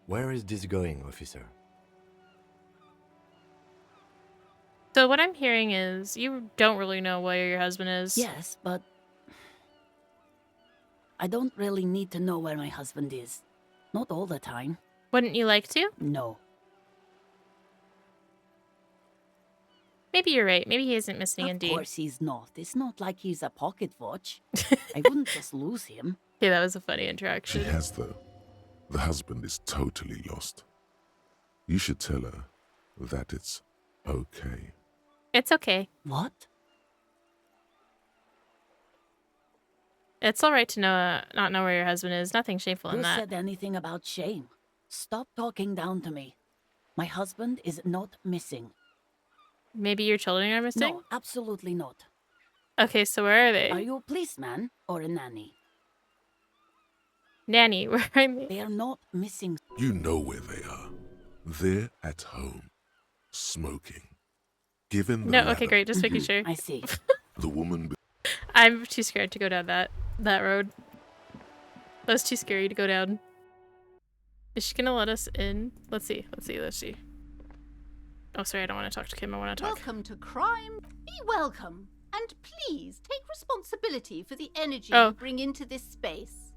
Where is this going, officer? So what I'm hearing is you don't really know where your husband is. Yes, but I don't really need to know where my husband is. Not all the time. Wouldn't you like to? No. Maybe you're right. Maybe he isn't missing Of indeed. course he's not. It's not like he's a pocket watch. I wouldn't just lose him. Yeah, that was a funny She interaction. has, though. The husband is totally lost. You should tell her that it's okay. It's okay. What? It's all right to not know where your husband is. Nothing shameful in Who that. said anything about shame? Stop talking down to me. My husband is not missing. Maybe your children are missing? No, absolutely not. Okay, so where are they? Are you a policeman or a nanny? Nanny, where are they? They are not missing. You know where they are. They're at home, smoking. Given the No, ladder, okay, great. Just making sure. I see. the woman I'm too scared to go down that road. That's too scary to go down. Is she gonna let us in? Let's see. Oh, sorry, I don't want to talk to Kim. I want to talk. Welcome to crime. Be welcome. And please take responsibility for the energy Oh. you bring into this space.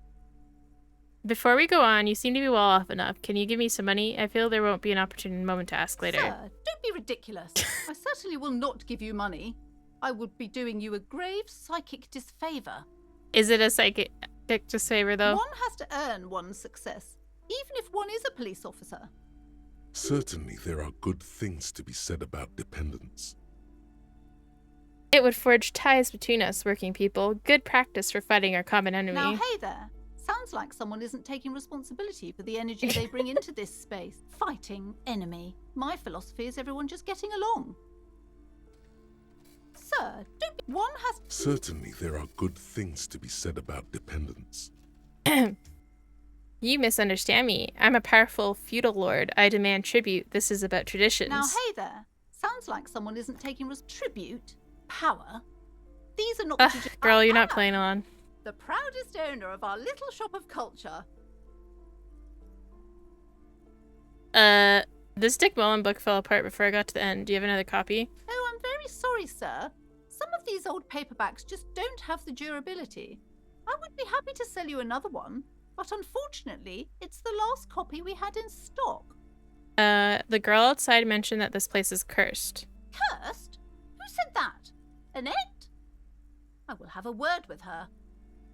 Before we go on, you seem to be well off enough. Can you give me some money? I feel there won't be an opportune moment to ask later. Sir, don't be ridiculous. I certainly will not give you money. I would be doing you a grave psychic disfavor. Is it a psychic disfavor, though? One has to earn one's success, even if one is a police officer. Certainly there are good things to be said about dependence. It would forge ties between us working people. Good practice for fighting our common enemy. Now, hey there. Sounds like someone isn't taking responsibility for the energy they bring into this space. Fighting enemy. My philosophy is everyone just getting along. Sir, don't be... One has... Certainly there are good things to be said about dependence. You misunderstand me. I'm a powerful feudal lord. I demand tribute. This is about traditions. Now, hey there. Sounds like someone isn't taking tribute. Power. These are not... Girl, you're not playing on. The proudest owner of our little shop of culture. This Dick Mullen book fell apart before I got to the end. Do you have another copy? Oh, I'm very sorry, sir. Some of these old paperbacks just don't have the durability. I would be happy to sell you another one, but unfortunately, it's the last copy we had in stock. The girl outside mentioned that this place is cursed. Cursed? Who said that? Annette? I will have a word with her.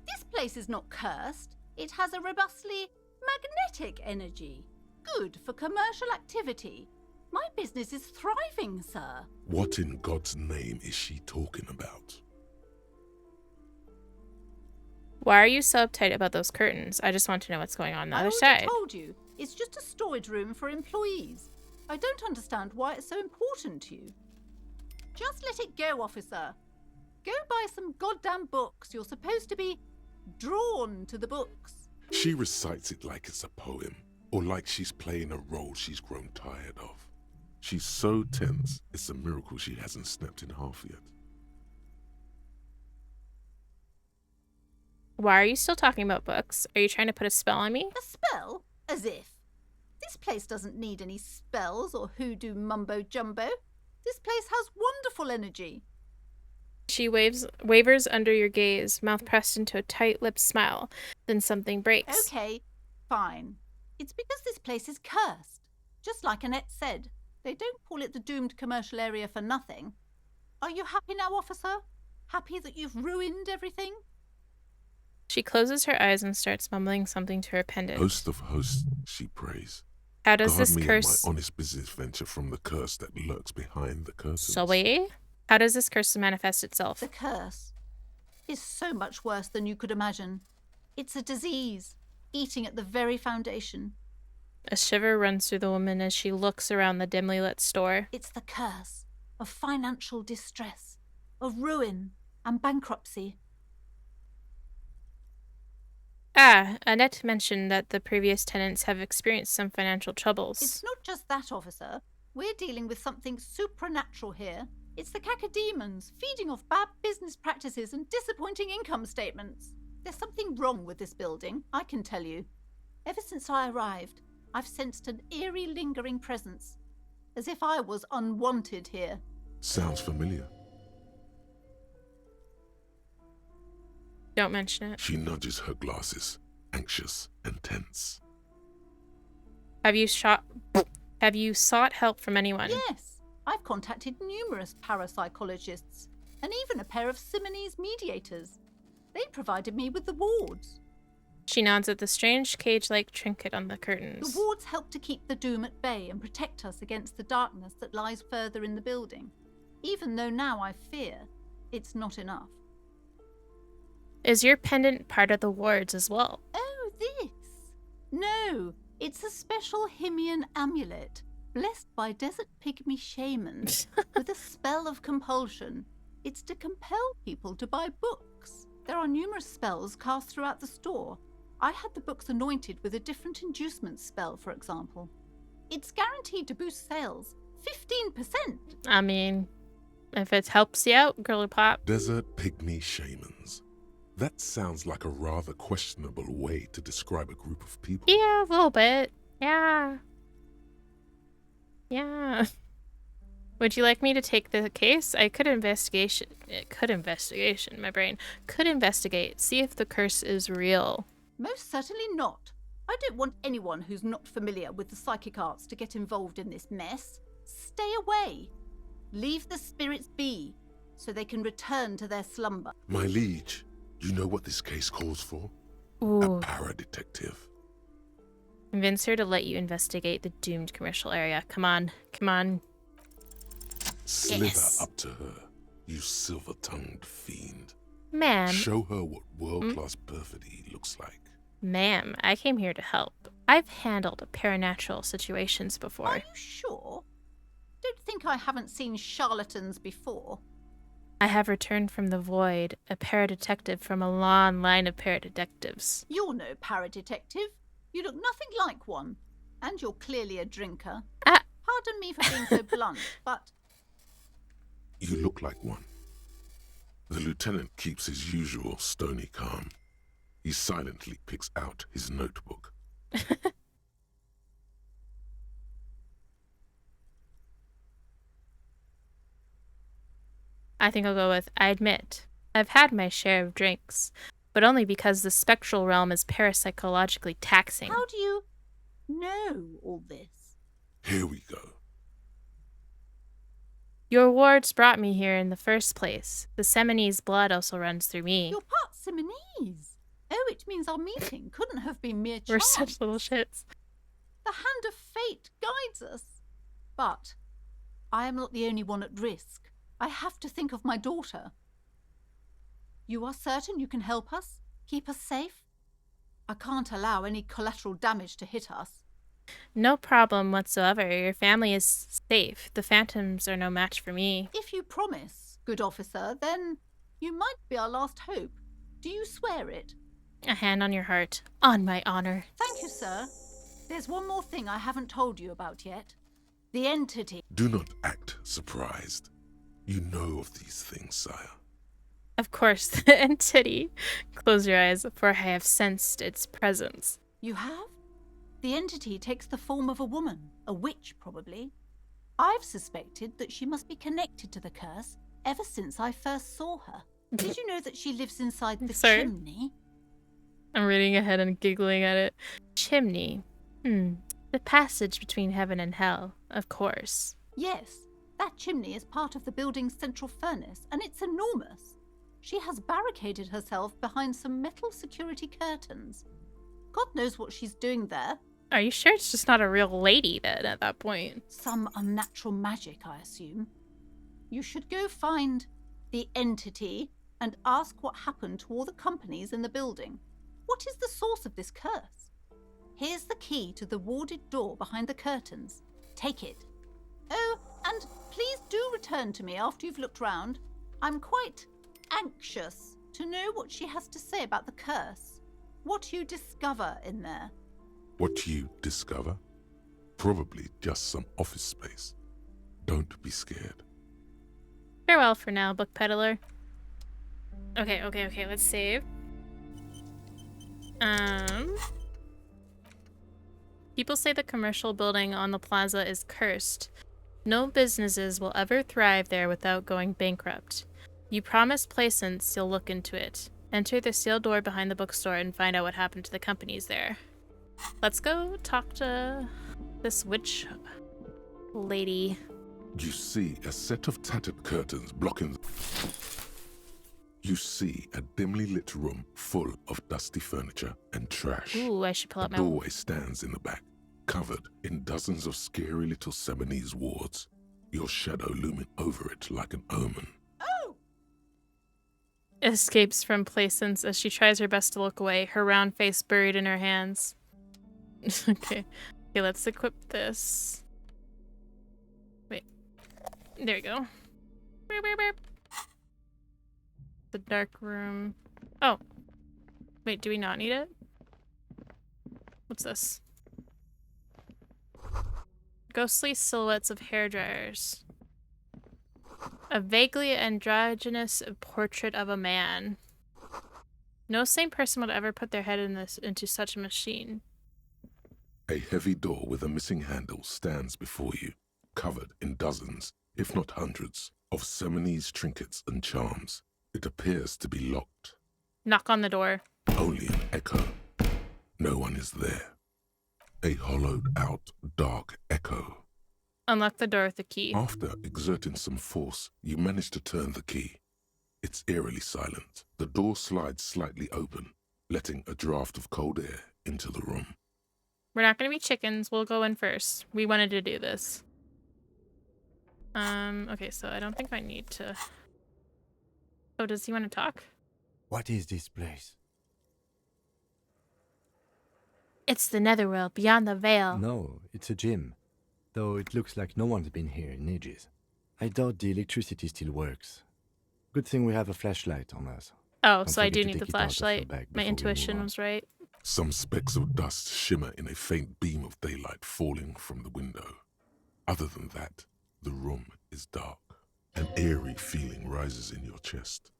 This place is not cursed. It has a robustly magnetic energy. Good for commercial activity. My business is thriving, sir. What in God's name is she talking about? Why are you so uptight about those curtains? I just want to know what's going on the other side. I told you, it's just a storage room for employees. I don't understand why it's so important to you. Just let it go, officer. Go buy some goddamn books. You're supposed to be drawn to the books. She recites it like it's a poem, or like she's playing a role she's grown tired of. She's so tense, it's a miracle she hasn't snapped in half yet. Why are you still talking about books? Are you trying to put a spell on me? A spell? As if. This place doesn't need any spells or hoodoo mumbo-jumbo. This place has wonderful energy. She wavers under your gaze, mouth pressed into a tight-lipped smile. Then something breaks. Okay, fine. It's because this place is cursed. Just like Annette said, they don't call it the doomed commercial area for nothing. Are you happy now, officer? Happy that you've ruined everything? She closes her eyes and starts mumbling something to her pendant. Host of hosts, she prays. How does Guard this me curse... and my honest business venture from the curse that lurks behind the curtains. Sorry? How does this curse manifest itself? The curse is so much worse than you could imagine. It's a disease, eating at the very foundation. A shiver runs through the woman as she looks around the dimly lit store. It's the curse of financial distress, of ruin and bankruptcy. Ah, Annette mentioned that the previous tenants have experienced some financial troubles. It's not just that, officer. We're dealing with something supernatural here. It's the cacodemons feeding off bad business practices and disappointing income statements. There's something wrong with this building, I can tell you. Ever since I arrived, I've sensed an eerie lingering presence, as if I was unwanted here. Sounds familiar. Don't mention it. She nudges her glasses, anxious and tense. Have you sought help from anyone? Yes, I've contacted numerous parapsychologists and even a pair of Simonese mediators. They provided me with the wards. She nods at the strange cage-like trinket on the curtains. The wards help to keep the doom at bay and protect us against the darkness that lies further in the building, even though now I fear it's not enough. Is your pendant part of the wards as well? Oh, this? No, it's a special Himian amulet, blessed by desert pygmy shamans with a spell of compulsion. It's to compel people to buy books. There are numerous spells cast throughout the store. I had the books anointed with a different inducement spell, for example. It's guaranteed to boost sales 15%. I mean, if it helps you out, girly pop. Desert pygmy shamans. That sounds like a rather questionable way to describe a group of people. Yeah, a little bit. Yeah. Yeah. Would you like me to take the case? I could investigate, my brain. Could investigate, see if the curse is real. Most certainly not. I don't want anyone who's not familiar with the psychic arts to get involved in this mess. Stay away. Leave the spirits be, so they can return to their slumber. My liege, you know what this case calls for? Ooh. A para-detective. Convince her to let you investigate the doomed commercial area. Come on, come on. Slither Yes. up to her, you silver-tongued fiend. Ma'am. Show her what world-class perfidy looks like. Ma'am, I came here to help. I've handled paranatural situations Are before. you sure? Don't think I haven't seen charlatans before. I have returned from the void, a paradetective from a long line of paradetectives. You're no paradetective. You look nothing like one. And you're clearly a drinker. Ah. Pardon me for being so blunt, but You look like one. The lieutenant keeps his usual stony calm. He silently picks out his notebook. I think I'll go with, I admit, I've had my share of drinks, but only because the spectral realm is parapsychologically taxing. how do you know all this? Here we go. Your wards brought me here in the first place. The Seminese blood also runs through me. You're part Simonese. Oh, it means our meeting couldn't have been mere We're chance. such little shits. The hand of fate guides us. But I am not the only one at risk. I have to think of my daughter. You are certain you can help us? Keep us safe? I can't allow any collateral damage to hit us. No problem whatsoever. Your family is safe. The phantoms are no match for me. If you promise, good officer, then you might be our last hope. Do you swear it? A hand on your heart. On my honor. Thank you, sir. There's one more thing I haven't told you about yet. The entity. Do not act surprised. You know of these things, sire. Of course, the entity. Close your eyes, for I have sensed its presence. You have? The entity takes the form of a woman, a witch probably. I've suspected that she must be connected to the curse ever since I first saw her. Did you know that she lives inside the Sorry? chimney? I'm reading ahead and giggling at it. Chimney. The passage between heaven and hell, of course. Yes, that chimney is part of the building's central furnace, and it's enormous. She has barricaded herself behind some metal security curtains. God knows what she's doing there. Are you sure it's just not a real lady then at that point? Some unnatural magic, I assume. You should go find the entity and ask what happened to all the companies in the building. What is the source of this curse? Here's the key to the warded door behind the curtains. Take it. Oh, and please do return to me after you've looked round. I'm quite anxious to know what she has to say about the curse. What you discover in there. What you discover? Probably just some office space. Don't be scared. Farewell for now, book peddler. Okay, let's save. People say the commercial building on the plaza is cursed. No businesses will ever thrive there without going bankrupt. You promised Placence you'll look into it. Enter the sealed door behind the bookstore and find out what happened to the companies there. Let's go talk to this witch lady. You see a set of tattered curtains blocking. You see a dimly lit room full of dusty furniture and trash. Ooh, I should pull A out my... doorway stands in the back, covered in dozens of scary little Seminese wards, your shadow looming over it like an omen. Oh! escapes from Placence as she tries her best to look away, her round face buried in her hands. Okay. Okay, let's equip this. Wait. There we go. Beep, beep, beep. The dark room. Oh. Wait, do we not need it? What's this? Ghostly silhouettes of hairdryers. A vaguely androgynous portrait of a man. No sane person would ever put their head into such a machine. A heavy door with a missing handle stands before you, covered in dozens, if not hundreds, of Seminese trinkets and charms. It appears to be locked. Knock on the door. Only an echo. No one is there. A hollowed-out, dark echo. Unlock the door with the key. After exerting some force, you manage to turn the key. It's eerily silent. The door slides slightly open, letting a draft of cold air into the room. We're not going to be chickens. We'll go in first. We wanted to do this. Okay, so I don't think I need to... Oh, does he want to talk? What is this place? It's the netherworld, beyond the veil. No, it's a gym. Though it looks like no one's been here in ages. I doubt the electricity still works. Good thing we have a flashlight on us. Oh, Don't so I forget do to need the take it out of your flashlight. bag My before we intuition move on. was right. Some specks of dust shimmer in a faint beam of daylight falling from the window. Other than that, the room is dark. An eerie feeling rises in your chest.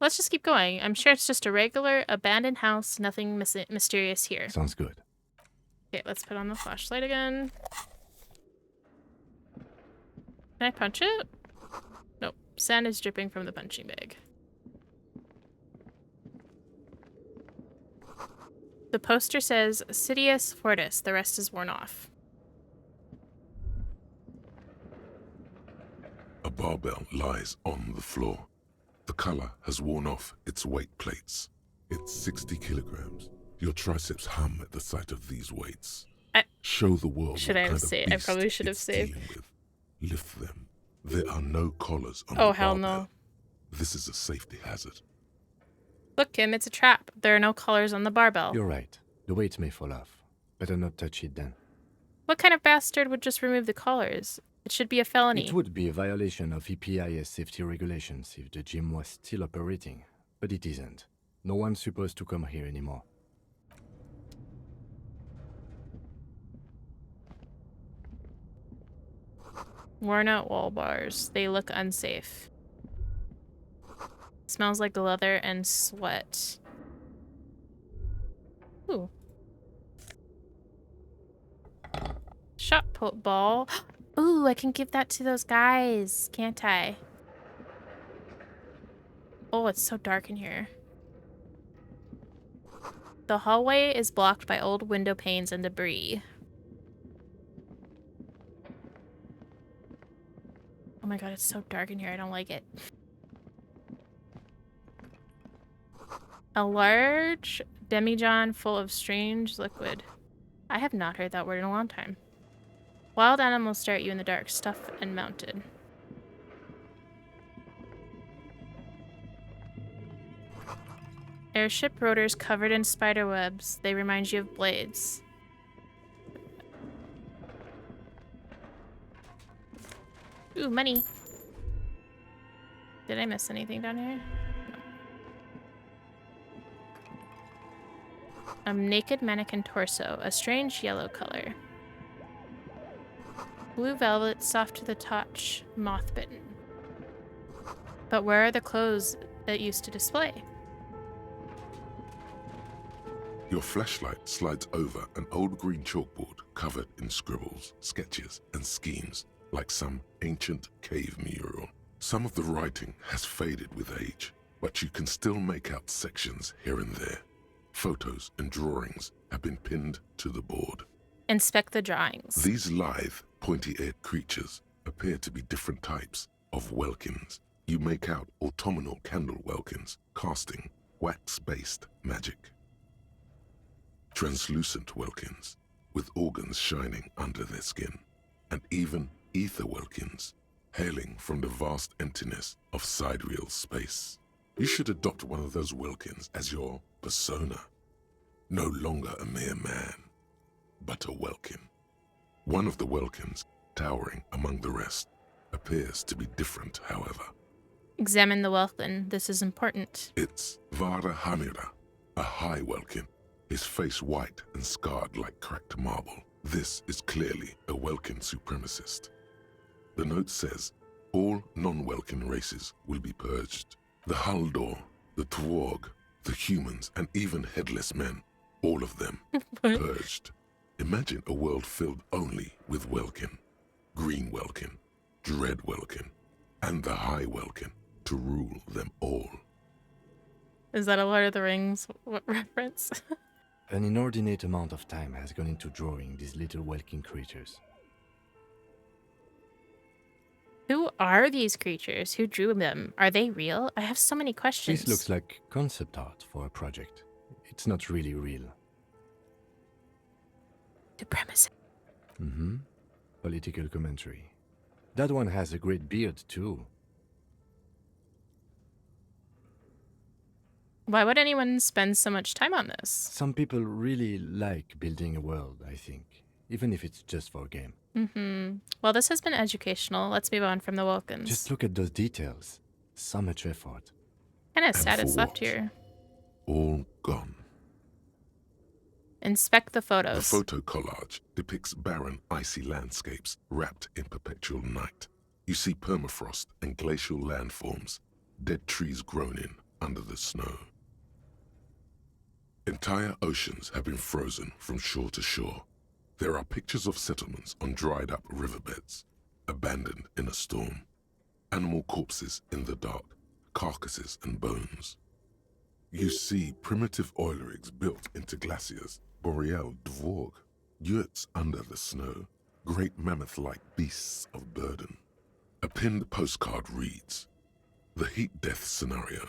Let's just keep going. I'm sure it's just a regular abandoned house. Nothing mysterious here. Sounds good. Okay, let's put on the flashlight again. Can I punch it? Nope. Sand is dripping from the punching bag. The poster says Sidious Fortis. The rest is worn off. A barbell lies on the floor. The color has worn off its weight plates. It's 60 kilograms. Your triceps hum at the sight of these weights. Show the world Should what I have kind of saved? I beast probably should have it's saved. dealing with. Lift them. There are no collars on Oh, the hell barbell. no. This is a safety hazard. Look, Kim, it's a trap. There are no collars on the barbell. You're right. The weight may fall off. Better not touch it then. What kind of bastard would just remove the collars? It should be a felony. It would be a violation of EPIS safety regulations if the gym was still operating, but it isn't. No one's supposed to come here anymore. Worn out wall bars. They look unsafe. Smells like leather and sweat. Ooh. Shot put ball. Ooh, I can give that to those guys, can't I? Oh, it's so dark in here. The hallway is blocked by old window panes and debris. Oh my god, it's so dark in here. I don't like it. A large demijohn full of strange liquid. I have not heard that word in a long time. Wild animals stare at you in the dark, stuffed and mounted. Airship rotors covered in spider webs. They remind you of blades. Ooh, money. Did I miss anything down here? No. A naked mannequin torso, a strange yellow color. Blue velvet, soft to the touch, moth-bitten. But where are the clothes that used to display? Your flashlight slides over an old green chalkboard covered in scribbles, sketches, and schemes, like some ancient cave mural. Some of the writing has faded with age, but you can still make out sections here and there. Photos and drawings have been pinned to the board. Inspect the drawings. These lithe, pointy-eared creatures appear to be different types of welkins. You make out autumnal candle welkins, casting wax-based magic. Translucent welkins, with organs shining under their skin, and even ether Welkins, hailing from the vast emptiness of sidereal space. You should adopt one of those Welkins as your persona. No longer a mere man, but a Welkin. One of the Welkins, towering among the rest, appears to be different, however. Examine the Welkin. This is important. It's Vara Hamira, a high Welkin, his face white and scarred like cracked marble. This is clearly a Welkin supremacist. The note says, all non-Welkin races will be purged. The Haldor, the Twarg, the humans, and even headless men, all of them purged. Imagine a world filled only with Welkin, Green Welkin, Dread Welkin, and the High Welkin to rule them all. Is that a Lord of the Rings reference? An inordinate amount of time has gone into drawing these little Welkin creatures. Who are these creatures? Who drew them? Are they real? I have so many questions. This looks like concept art for a project. It's not really real. Supremacy. Mm-hmm. Political commentary. That one has a great beard, too. Why would anyone spend so much time on this? Some people really like building a world, I think. Even if it's just for a game. Mm-hmm. Well, this has been educational. Let's move on from the Welkins. Just look at those details. So much effort. Kind of sad And it's for left what? here. All gone. Inspect the The photos. photo collage depicts barren, icy landscapes wrapped in perpetual night. You see permafrost and glacial landforms, dead trees grown in under the snow. Entire oceans have been frozen from shore to shore. There are pictures of settlements on dried-up riverbeds, abandoned in a storm. Animal corpses in the dark, carcasses and bones. You see primitive oil rigs built into glaciers, boreal dvorg, yurts under the snow, great mammoth-like beasts of burden. A pinned postcard reads, "The heat death scenario.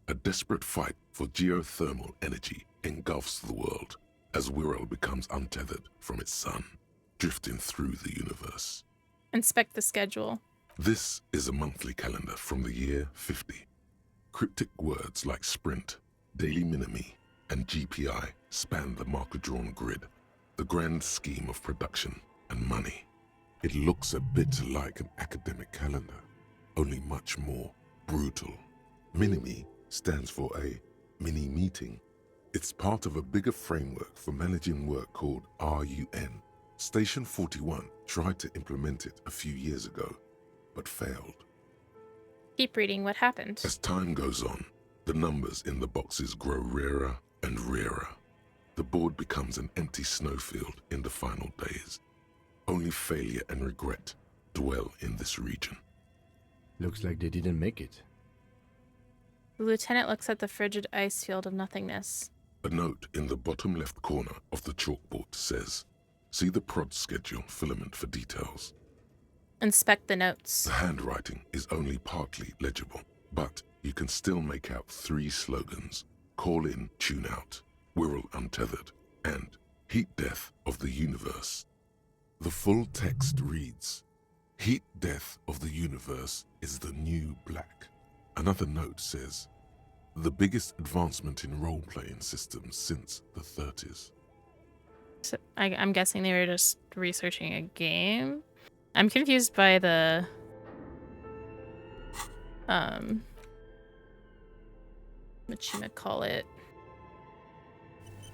A desperate fight for geothermal energy engulfs the world as Wirral becomes untethered from its sun, drifting through the universe." Inspect the schedule. This is a monthly calendar from the year 50. Cryptic words like sprint, daily minimi, and GPI span the marker-drawn grid, the grand scheme of production and money. It looks a bit like an academic calendar, only much more brutal. Minimi stands for a mini-meeting. It's part of a bigger framework for managing work called RUN. Station 41 tried to implement it a few years ago, but failed. Keep reading. What happened? As time goes on, the numbers in the boxes grow rarer and rarer. The board becomes an empty snowfield in the final days. Only failure and regret dwell in this region. Looks like they didn't make it. The lieutenant looks at the frigid ice field of nothingness. A note in the bottom left corner of the chalkboard says, "See the prod schedule filament for details." Inspect the notes. The handwriting is only partly legible, but you can still make out 3 slogans: "Call in, tune out," "Wirral untethered," and "Heat death of the universe." The full text reads, "Heat death of the universe is the new black." Another note says, "The biggest advancement in role-playing systems since the 30s. So I'm guessing they were just researching a game. I'm confused by the whatchamacallit,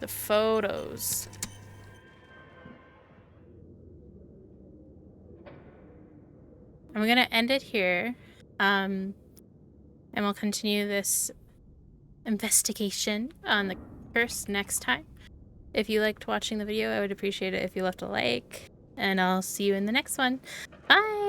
the photos. I'm gonna end it here, and we'll continue this investigation on the curse next time. If you liked watching the video, I would appreciate it if you left a like, and I'll see you in the next one. Bye!